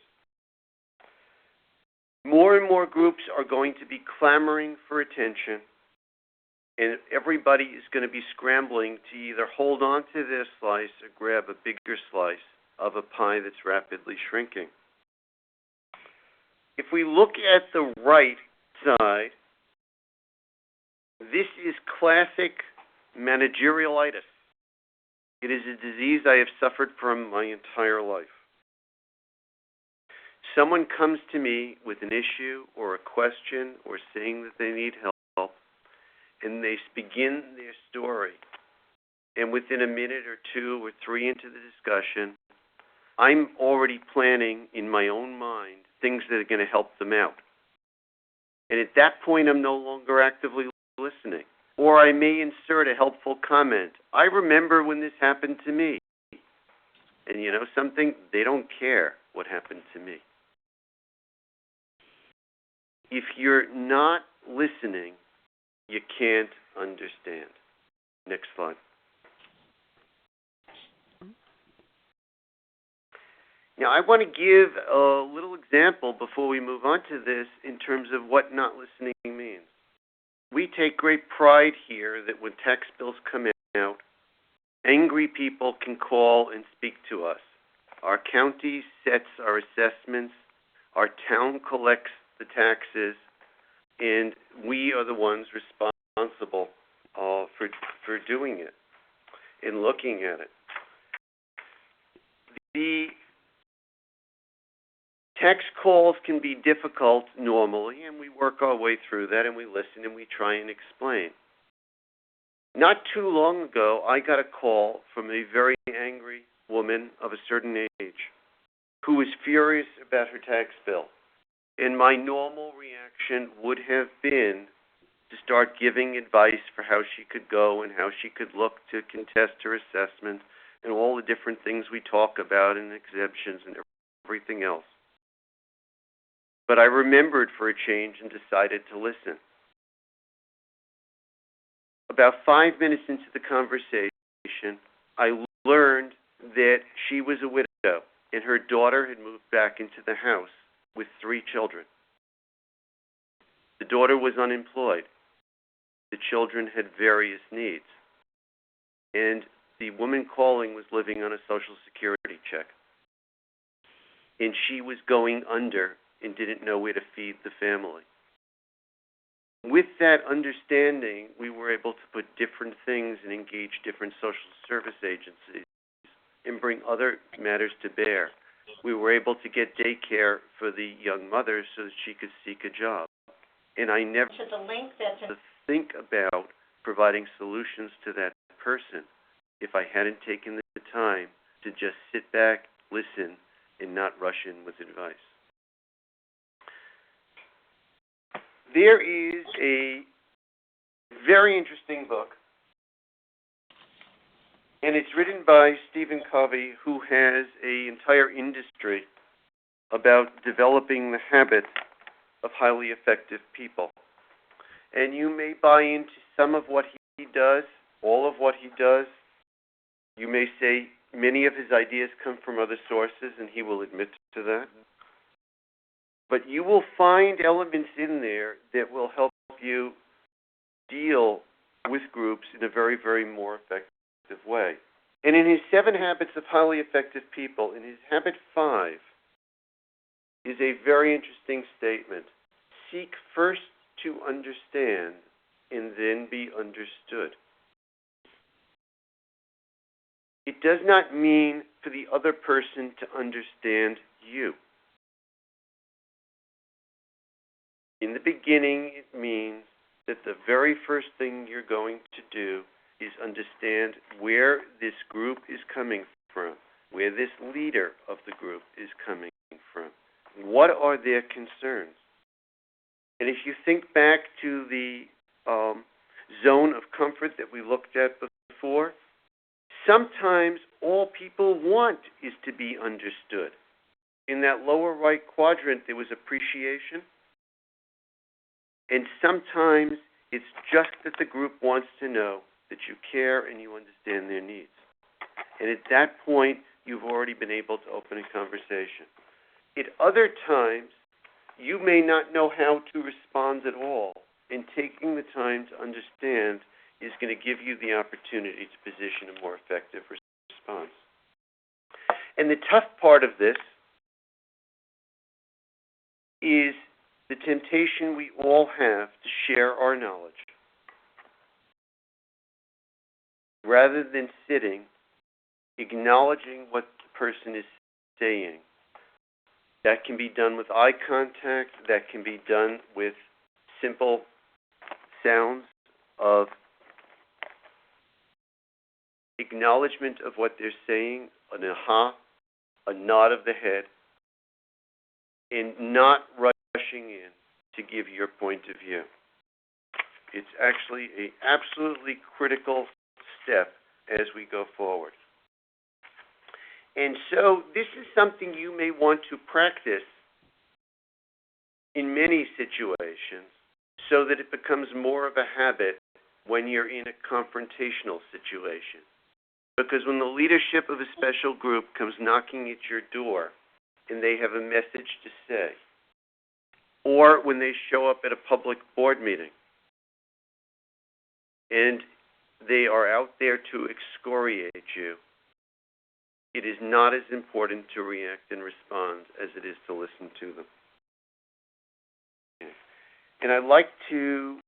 More and more groups are going to be clamoring for attention, and everybody is going to be scrambling to either hold on to their slice or grab a bigger slice of a pie that's rapidly shrinking. If we look at the right side, this is classic managerialitis. It is a disease I have suffered from my entire life. Someone comes to me with an issue or a question or saying that they need help, and they begin their story. And within a minute or two or three into the discussion, I'm already planning in my own mind things that are going to help them out. And at that point, I'm no longer actively listening. Or I may insert a helpful comment. I remember when this happened to me. And you know something? They don't care what happened to me. If you're not listening, you can't understand. Next slide. Now, I want to give a little example before we move on to this in terms of what not listening means. We take great pride here that when tax bills come out, angry people can call and speak to us. Our county sets our assessments, our town collects the taxes, and we are the ones responsible for doing it and looking at it. The tax calls can be difficult normally, and we work our way through that, and we listen, and we try and explain. Not too long ago, I got a call from a very angry woman of a certain age who was furious about her tax bill. And my normal reaction would have been to start giving advice for how she could go and how she could look to contest her assessment and all the different things we talk about and exemptions and everything else. But I remembered for a change and decided to listen. About 5 minutes into the conversation, I learned that she was a widow and her daughter had moved back into the house with 3 children. The daughter was unemployed. The children had various needs. And the woman calling was living on a Social Security check. And she was going under and didn't know where to feed the family. With that understanding, we were able to put different things and engage different social service agencies and bring other matters to bear. We were able to get daycare for the young mother so that she could seek a job. And I never think about providing solutions to that person if I hadn't taken the time to just sit back, listen, and not rush in with advice. There is a very interesting book, and it's written by Stephen Covey, who has an entire industry about developing the habit of highly effective people. And you may buy into some of what he does, all of what he does. You may say many of his ideas come from other sources, and he will admit to that. But you will find elements in there that will help you deal with groups in a very, very more effective way. And in his 7 Habits of Highly Effective People, in his habit 5, is a very interesting statement. seek first to understand and then be understood. It does not mean for the other person to understand you. In the beginning, it means that the very first thing you're going to do is understand where this group is coming from, where this leader of the group is coming from. What are their concerns? And if you think back to the zone of comfort that we looked at before, sometimes all people want is to be understood. In that lower right quadrant, there was appreciation. And sometimes it's just that the group wants to know that you care and you understand their needs. And at that point, you've already been able to open a conversation. At other times, you may not know how to respond at all, and taking the time to understand is going to give you the opportunity to position a more effective response. And the tough part of this is the temptation we all have to share our knowledge rather than sitting, acknowledging what the person is saying. That can be done with eye contact. That can be done with simple sounds of acknowledgement of what they're saying, an aha, a nod of the head, and not rushing in to give your point of view. It's actually an absolutely critical step as we go forward. And so this is something you may want to practice in many situations so that it becomes more of a habit when you're in a confrontational situation. Because when the leadership of a special group comes knocking at your door and they have a message to say, or when they show up at a public board meeting and they are out there to excoriate you, it is not as important to react and respond as it is to listen to them. And I'd like to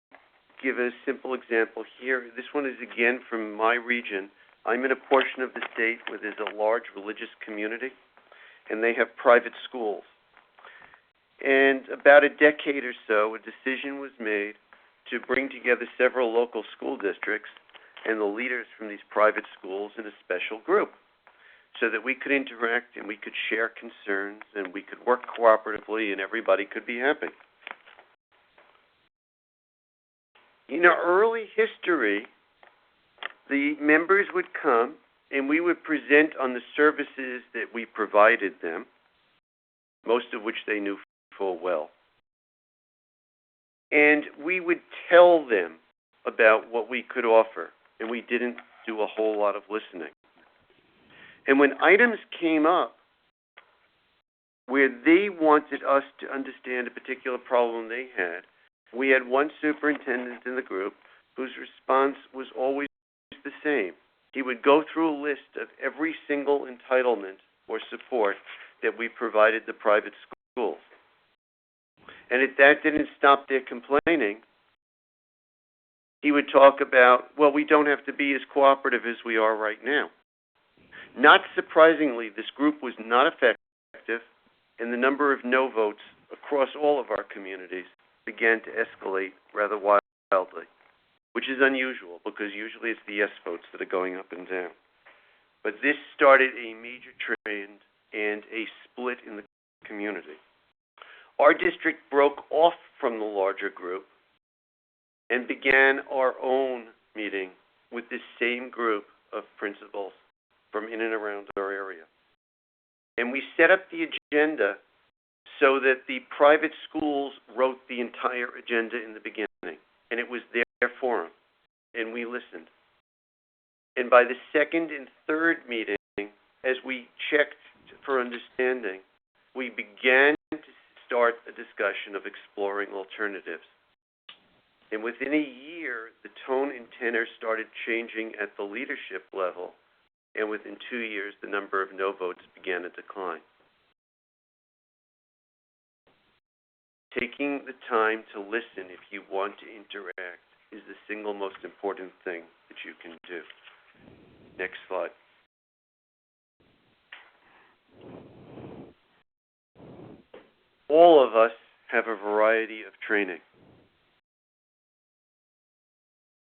give a simple example here. This one is again from my region. I'm in a portion of the state where there's a large religious community, and they have private schools. And about a decade or so, a decision was made to bring together several local school districts and the leaders from these private schools in a special group so that we could interact and we could share concerns and we could work cooperatively and everybody could be happy. In our early history, the members would come and we would present on the services that we provided them, most of which they knew full well. And we would tell them about what we could offer, and we didn't do a whole lot of listening. And when items came up where they wanted us to understand a particular problem they had, we had one superintendent in the group whose response was always the same. He would go through a list of every single entitlement or support that we provided the private schools. And if that didn't stop their complaining, he would talk about, well, we don't have to be as cooperative as we are right now. Not surprisingly, this group was not effective, and the number of no votes across all of our communities began to escalate rather wildly, which is unusual because usually it's the yes votes that are going up and down. But this started a major trend and a split in the community. Our district broke off from the larger group and began our own meeting with this same group of principals from in and around our area. And we set up the agenda so that the private schools wrote the entire agenda in the beginning, and it was their forum, and we listened. And by the second and third meeting, as we checked for understanding, we began to start a discussion of exploring alternatives. And within a year, the tone and tenor started changing at the leadership level, and within 2 years, the number of no votes began to decline. taking the time to listen if you want to interact is the single most important thing that you can do. Next slide. All of us have a variety of training.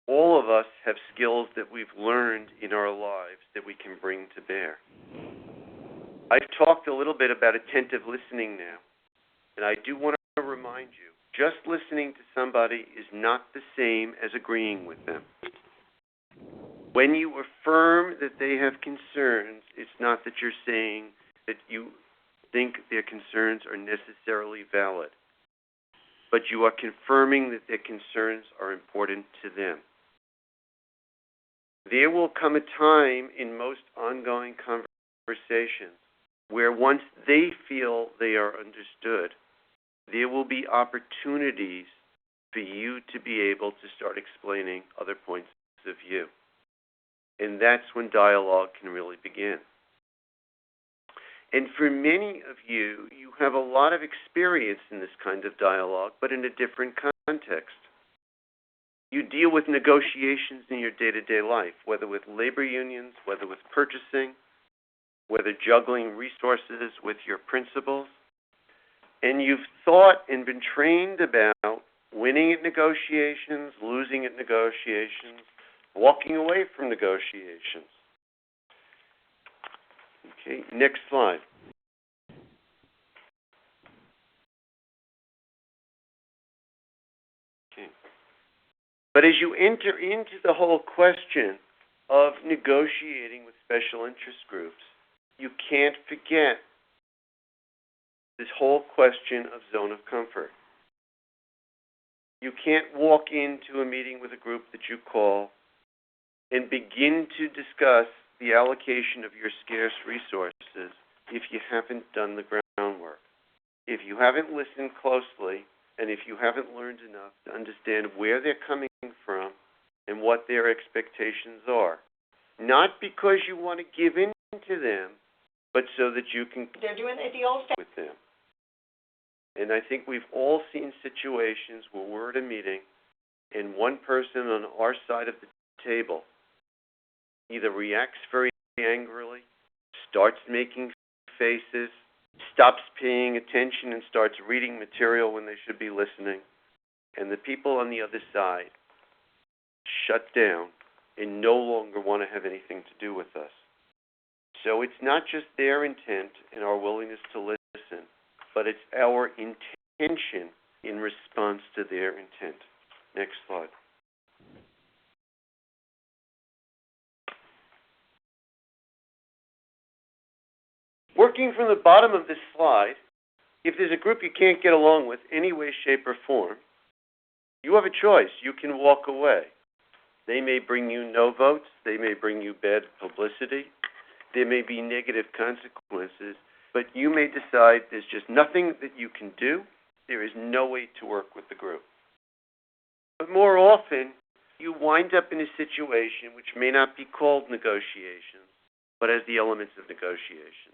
All of us have skills that we've learned in our lives that we can bring to bear. I've talked a little bit about attentive listening now, and I do want to remind you, just listening to somebody is not the same as agreeing with them. When you affirm that they have concerns, it's not that you're saying that you think their concerns are necessarily valid, but you are confirming that their concerns are important to them. There will come a time in most ongoing conversations where once they feel they are understood, there will be opportunities for you to be able to start explaining other points of view. And that's when dialogue can really begin. And for many of you, you have a lot of experience in this kind of dialogue, but in a different context. You deal with negotiations in your day-to-day life, whether with labor unions, whether with purchasing, whether juggling resources with your principals. And you've thought and been trained about winning at negotiations, losing at negotiations, walking away from negotiations. Okay, next slide. Okay. But as you enter into the whole question of negotiating with special interest groups, you can't forget this whole question of zone of comfort. You can't walk into a meeting with a group that you call and begin to discuss the allocation of your scarce resources if you haven't done the groundwork, if you haven't listened closely, and if you haven't learned enough to understand where they're coming from and what their expectations are. Not because you want to give in to them, but so that you can with them. And I think we've all seen situations where we're at a meeting and one person on our side of the table either reacts very angrily, starts making faces, stops paying attention and starts reading material when they should be listening, and the people on the other side shut down and no longer want to have anything to do with us. So it's not just their intent and our willingness to listen, but it's our intention in response to their intent. Next slide. Working from the bottom of this slide, if there's a group you can't get along with any way, shape, or form, you have a choice. You can walk away. They may bring you no votes. They may bring you bad publicity. There may be negative consequences, but you may decide there's just nothing that you can do. There is no way to work with the group. But more often, you wind up in a situation which may not be called negotiations, but has the elements of negotiation,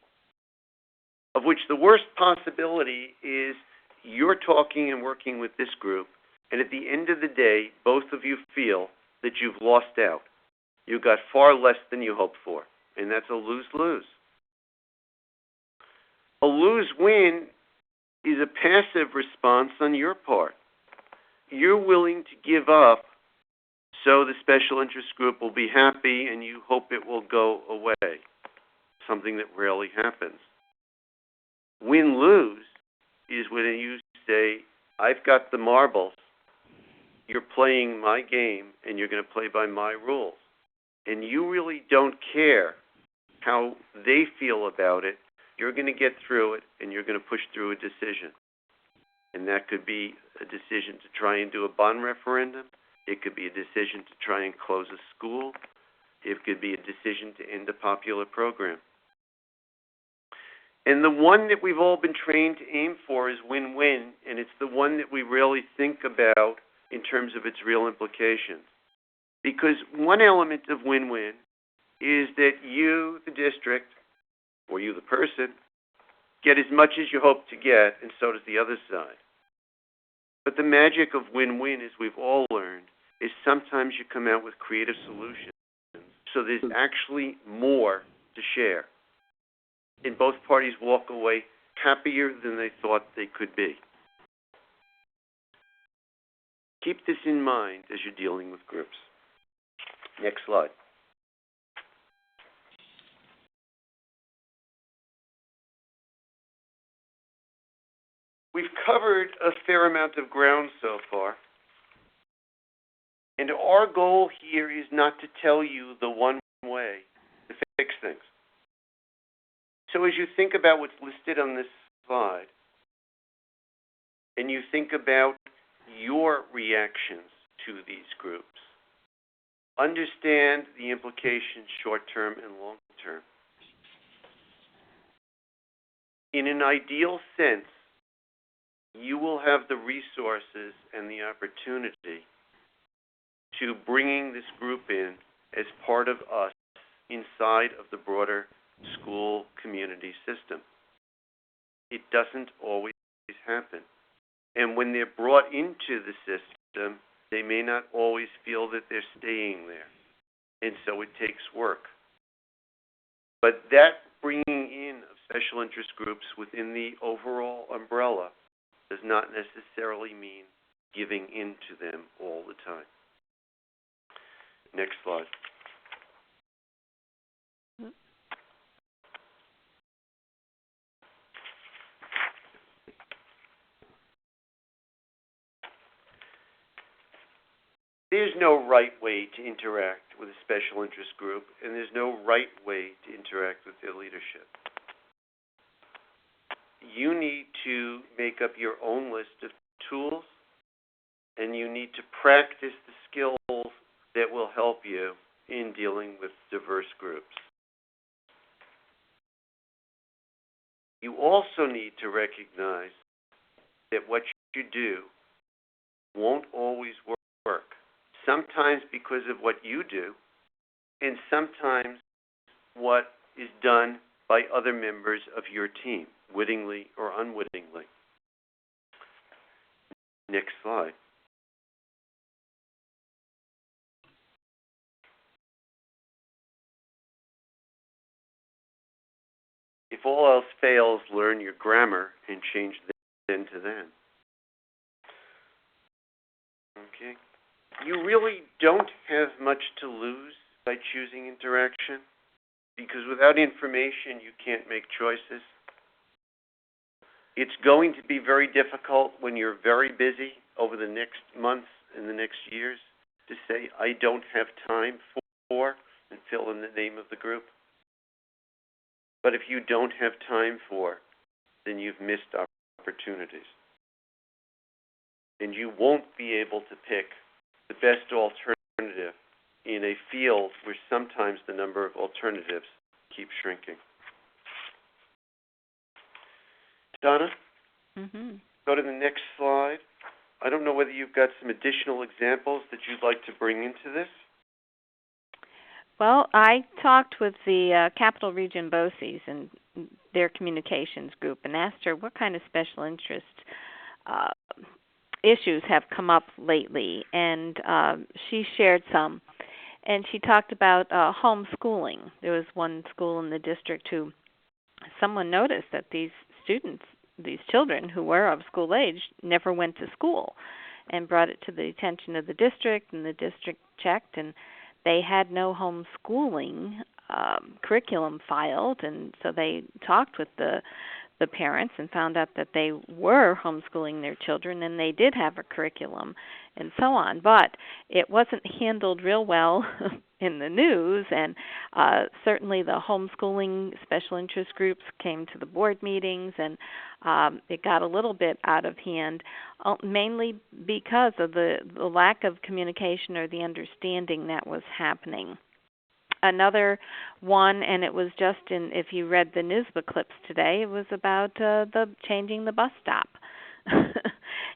of which the worst possibility is you're talking and working with this group, and at the end of the day, both of you feel that you've lost out. You got far less than you hoped for, and that's a lose-lose. A lose-win is a passive response on your part. You're willing to give up so the special interest group will be happy and you hope it will go away, something that rarely happens. Win-lose is when you say, I've got the marbles, you're playing my game, and you're going to play by my rules. And you really don't care how they feel about it. You're going to get through it, and you're going to push through a decision. And that could be a decision to try and do a bond referendum. It could be a decision to try and close a school. It could be a decision to end a popular program. And the one that we've all been trained to aim for is win-win, and it's the one that we really think about in terms of its real implications. Because one element of win-win is that you, the district, or you, the person, get as much as you hope to get, and so does the other side. But the magic of win-win, as we've all learned, is sometimes you come out with creative solutions. So there's actually more to share. And both parties walk away happier than they thought they could be. Keep this in mind as you're dealing with groups. Next slide. We've covered a fair amount of ground so far. And our goal here is not to tell you the one way to fix things. So as you think about what's listed on this slide, and you think about your reactions to these groups, understand the implications short-term and long-term. In an ideal sense, you will have the resources and the opportunity to bringing this group in as part of us inside of the broader school community system. It doesn't always happen. And when they're brought into the system, they may not always feel that they're staying there. And so it takes work. But that bringing in of special interest groups within the overall umbrella does not necessarily mean giving in to them all the time. Next slide. There's no right way to interact with a special interest group, and there's no right way to interact with their leadership. You need to make up your own list of tools, and you need to practice the skills that will help you in dealing with diverse groups. You also need to recognize that what you do won't always work. Sometimes because of what you do, and sometimes what is done by other members of your team, wittingly or unwittingly. Next slide. If all else fails, learn your grammar and change then to then. Okay. You really don't have much to lose by choosing interaction, because without information, you can't make choices. It's going to be very difficult when you're very busy over the next months and the next years to say, I don't have time for, and fill in the name of the group. But if you don't have time for, then you've missed opportunities. And you won't be able to pick the best alternative in a field where sometimes the number of alternatives keeps shrinking. Donna? Go to the next slide. I don't know whether you've got some additional examples that you'd like to bring into this. Well, I talked with the Capital Region BOCES and their communications group and asked her what kind of special interest issues have come up lately, and she shared some. And she talked about homeschooling. There was one school in the district who someone noticed that these students, these children who were of school age, never went to school, and brought it to the attention of the district, and the district checked, and they had no homeschooling curriculum filed, and so they talked with the parents and found out that they were homeschooling their children, and they did have a curriculum and so on. But it wasn't handled real well in the news, and certainly the homeschooling special interest groups came to the board meetings, and it got a little bit out of hand, mainly because of the lack of communication or the understanding that was happening. Another one, and it was just in, if you read the newsbook clips today, it was about the changing the bus stop.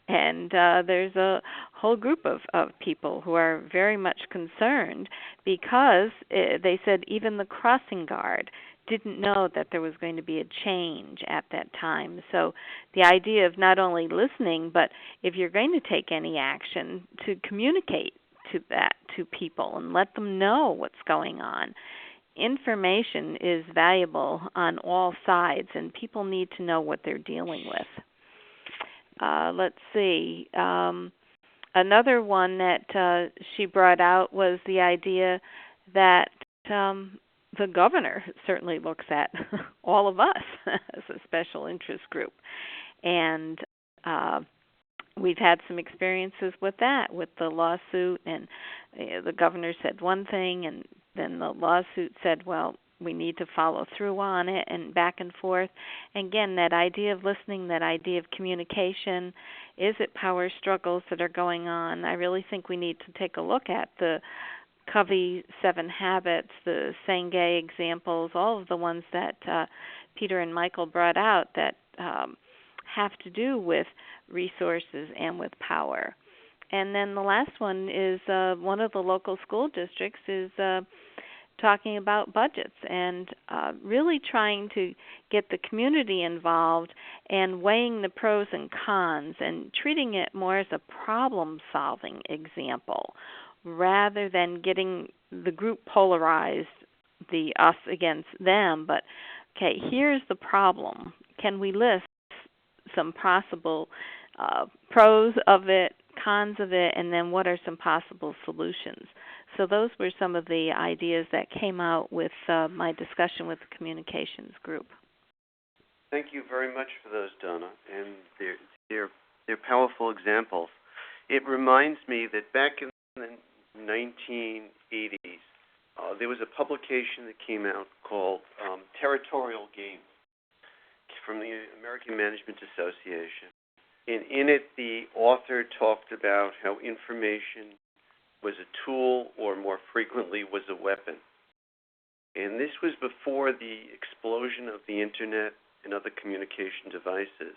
And there's a whole group of people who are very much concerned because they said even the crossing guard didn't know that there was going to be a change at that time. So the idea of not only listening, but if you're going to take any action, to communicate to people and let them know what's going on. Information is valuable on all sides, and people need to know what they're dealing with. Let's see. Another one that she brought out was the idea that the governor certainly looks at all of us as a special interest group. And we've had some experiences with that, with the lawsuit, and the governor said one thing, and then the lawsuit said, well, we need to follow through on it, and back and forth. And again, that idea of listening, that idea of communication, is it power struggles that are going on? I really think we need to take a look at the Covey 7 Habits, the Senge examples, all of the ones that Peter and Michael brought out that have to do with resources and with power. And then the last one is one of the local school districts is talking about budgets and really trying to get the community involved and weighing the pros and cons and treating it more as a problem-solving example rather than getting the group polarized, the us against them. But, okay, here's the problem. Can we list some possible pros of it, cons of it, and then what are some possible solutions? So those were some of the ideas that came out with my discussion with the communications group. Thank you very much for those, Donna, and they're powerful examples. It reminds me that back in the 1980s, there was a publication that came out called Territorial Games from the American Management Association. And in it, the author talked about how information was a tool, or more frequently was a weapon. And this was before the explosion of the Internet and other communication devices.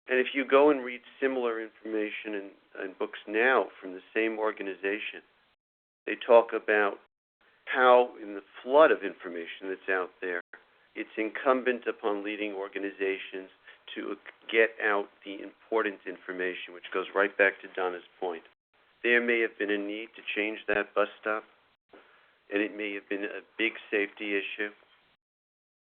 And if you go and read similar information in books now from the same organization, they talk about how in the flood of information that's out there, it's incumbent upon leading organizations to get out the important information, which goes right back to Donna's point. There may have been a need to change that bus stop, and it may have been a big safety issue.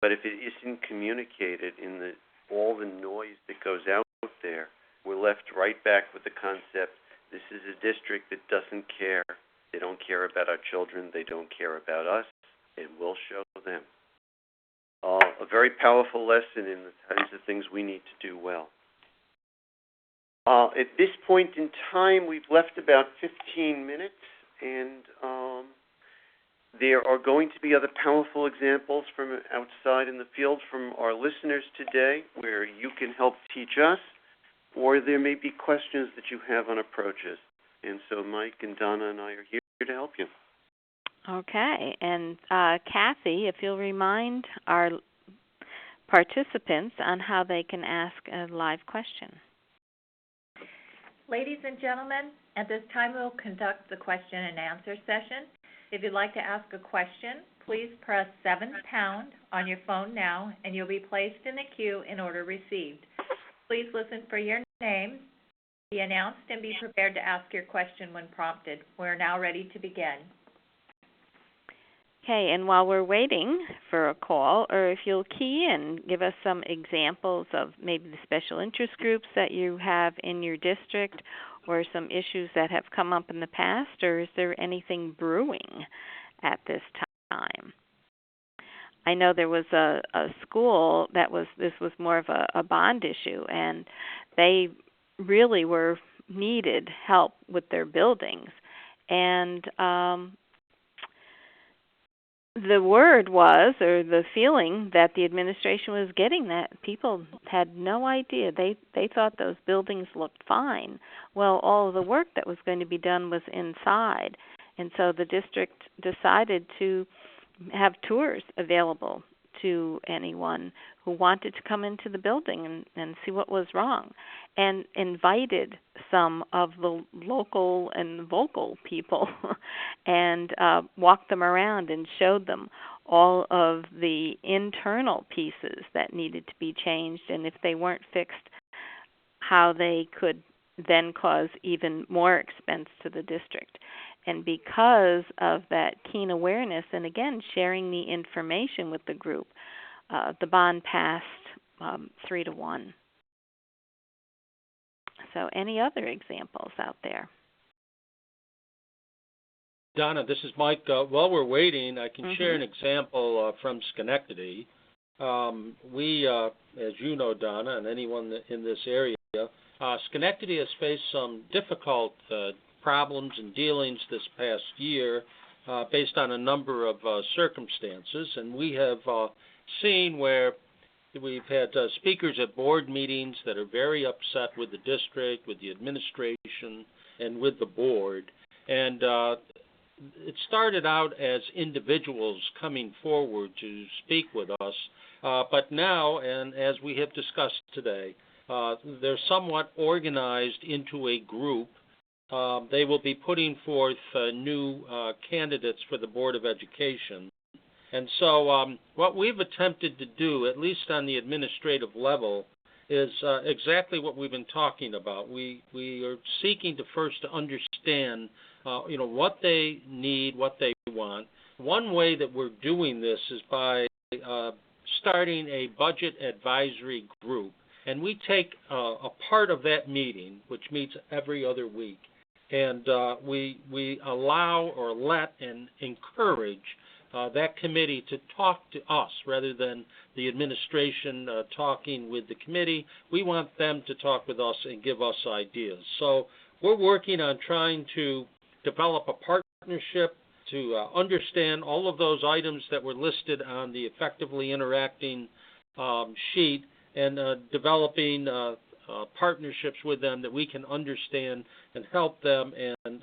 But if it isn't communicated in all the noise that goes out there, we're left right back with the concept, this is a district that doesn't care. They don't care about our children. They don't care about us, and we'll show them. A very powerful lesson in the kinds of things we need to do well. At this point in time, we've left about 15 minutes, and there are going to be other powerful examples from outside in the field from our listeners today where you can help teach us, or there may be questions that you have on approaches. And so Mike and Donna and I are here to help you. Okay, and Kathy, if you'll remind our participants on how they can ask a live question. Ladies and gentlemen, at this time we'll conduct the question and answer session. If you'd like to ask a question, please press 7# on your phone now, and you'll be placed in the queue in order received. Please listen for your name, be announced, and be prepared to ask your question when prompted. We're now ready to begin. Okay, and while we're waiting for a call, or if you'll key in, give us some examples of maybe the special interest groups that you have in your district, or some issues that have come up in the past, or is there anything brewing at this time? I know there was a school this was more of a bond issue, and they really needed help with their buildings. And the word was, or the feeling that the administration was getting, that people had no idea. They thought those buildings looked fine. Well, all of the work that was going to be done was inside. And so the district decided to have tours available to anyone who wanted to come into the building and see what was wrong, and invited some of the local and vocal people and walked them around and showed them all of the internal pieces that needed to be changed, and if they weren't fixed, how they could then cause even more expense to the district. And because of that keen awareness, and again, sharing the information with the group, the bond passed 3-1. So any other examples out there? Donna, this is Mike. While we're waiting, I can share an example from Schenectady. We, as you know, Donna, and anyone in this area, Schenectady has faced some difficult problems and dealings this past year based on a number of circumstances, and we have seen where we've had speakers at board meetings that are very upset with the district, with the administration, and with the board. And it started out as individuals coming forward to speak with us, but now, and as we have discussed today, they're somewhat organized into a group. They will be putting forth new candidates for the Board of Education. And so what we've attempted to do, at least on the administrative level, is exactly what we've been talking about. We are seeking to first understand what they need, what they want. One way that we're doing this is by starting a budget advisory group. And we take a part of that meeting, which meets every other week, and we allow or let and encourage that committee to talk to us rather than the administration talking with the committee. We want them to talk with us and give us ideas. So we're working on trying to develop a partnership to understand all of those items that were listed on the effectively interacting sheet, and developing partnerships with them that we can understand and help them. And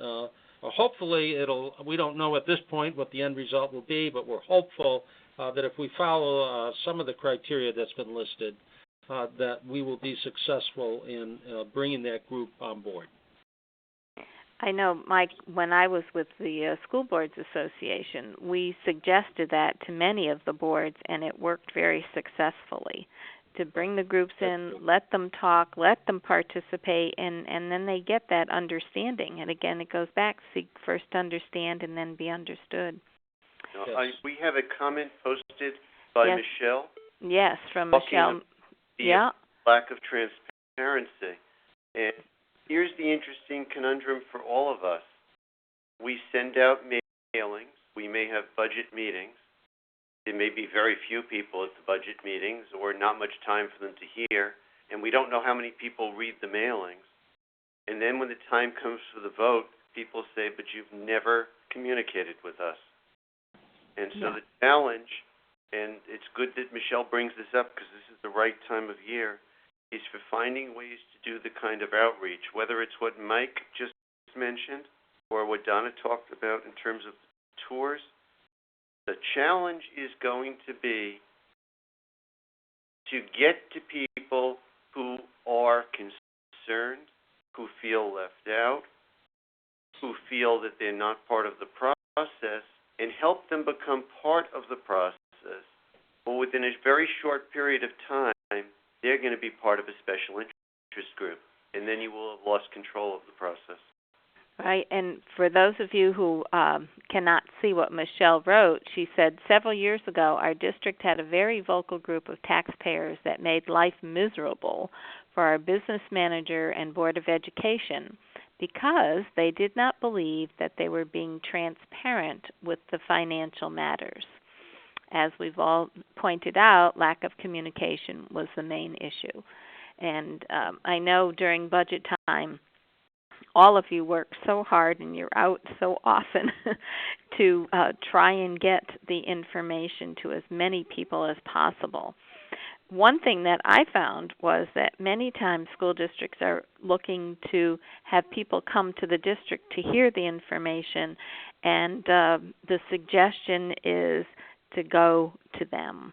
hopefully we don't know at this point what the end result will be, but we're hopeful that if we follow some of the criteria that's been listed, that we will be successful in bringing that group on board. I know, Mike, when I was with the School Boards Association, we suggested that to many of the boards, and it worked very successfully. To bring the groups in, let them talk, let them participate, and then they get that understanding. And again, it goes back, seek first to understand and then be understood. We have a comment posted by Michelle. Yes, from Michelle. The lack of transparency. And here's the interesting conundrum for all of us. We send out mailings. We may have budget meetings. There may be very few people at the budget meetings or not much time for them to hear, and we don't know how many people read the mailings. And then when the time comes for the vote, people say, but you've never communicated with us. And so the challenge, and it's good that Michelle brings this up because this is the right time of year, is for finding ways to do the kind of outreach, whether it's what Mike just mentioned or what Donna talked about in terms of tours. The challenge is going to be to get to people who are concerned, who feel left out, who feel that they're not part of the process, and help them become part of the process. But within a very short period of time, they're going to be part of a special interest group, and then you will have lost control of the process. Right, and for those of you who cannot see what Michelle wrote, she said, several years ago, our district had a very vocal group of taxpayers that made life miserable for our business manager and Board of Education because they did not believe that they were being transparent with the financial matters. As we've all pointed out, lack of communication was the main issue. And I know during budget time, all of you work so hard and you're out so often to try and get the information to as many people as possible. One thing that I found was that many times school districts are looking to have people come to the district to hear the information, and the suggestion is to go to them.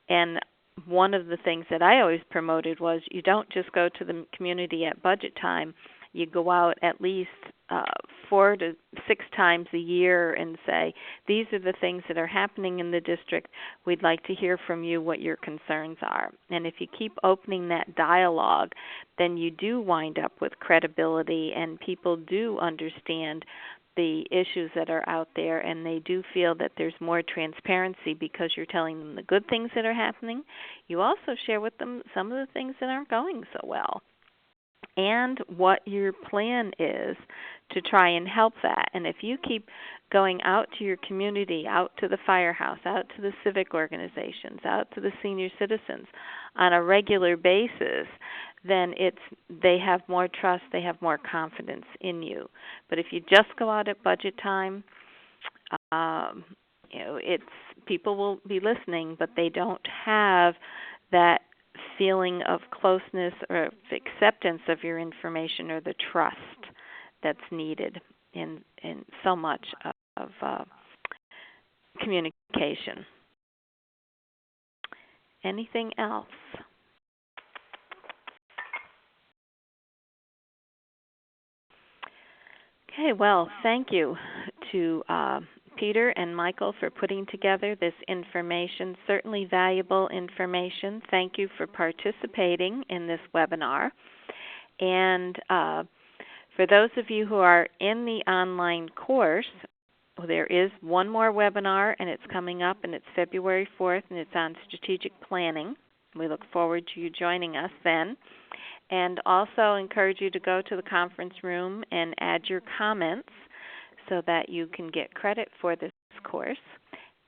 And one of the things that I always promoted was you don't just go to the community at budget time. You go out at least 4 to 6 times a year and say, these are the things that are happening in the district. We'd like to hear from you what your concerns are. And if you keep opening that dialogue, then you do wind up with credibility, and people do understand the issues that are out there, and they do feel that there's more transparency because you're telling them the good things that are happening. You also share with them some of the things that aren't going so well and what your plan is to try and help that. And if you keep going out to your community, out to the firehouse, out to the civic organizations, out to the senior citizens on a regular basis, then they have more trust, they have more confidence in you. But if you just go out at budget time, people will be listening, but they don't have that feeling of closeness or acceptance of your information or the trust that's needed in so much of communication. Anything else? Okay, well, thank you to Peter and Michael for putting together this information, certainly valuable information. Thank you for participating in this webinar. And for those of you who are in the online course, there is one more webinar, and it's coming up, and it's February 4th, and it's on strategic planning. We look forward to you joining us then. And also encourage you to go to the conference room and add your comments so that you can get credit for this course.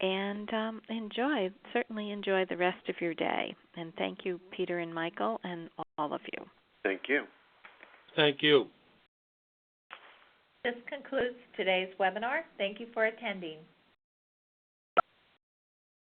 And certainly enjoy the rest of your day. And thank you, Peter and Michael, and all of you. Thank you. Thank you. This concludes today's webinar. Thank you for attending.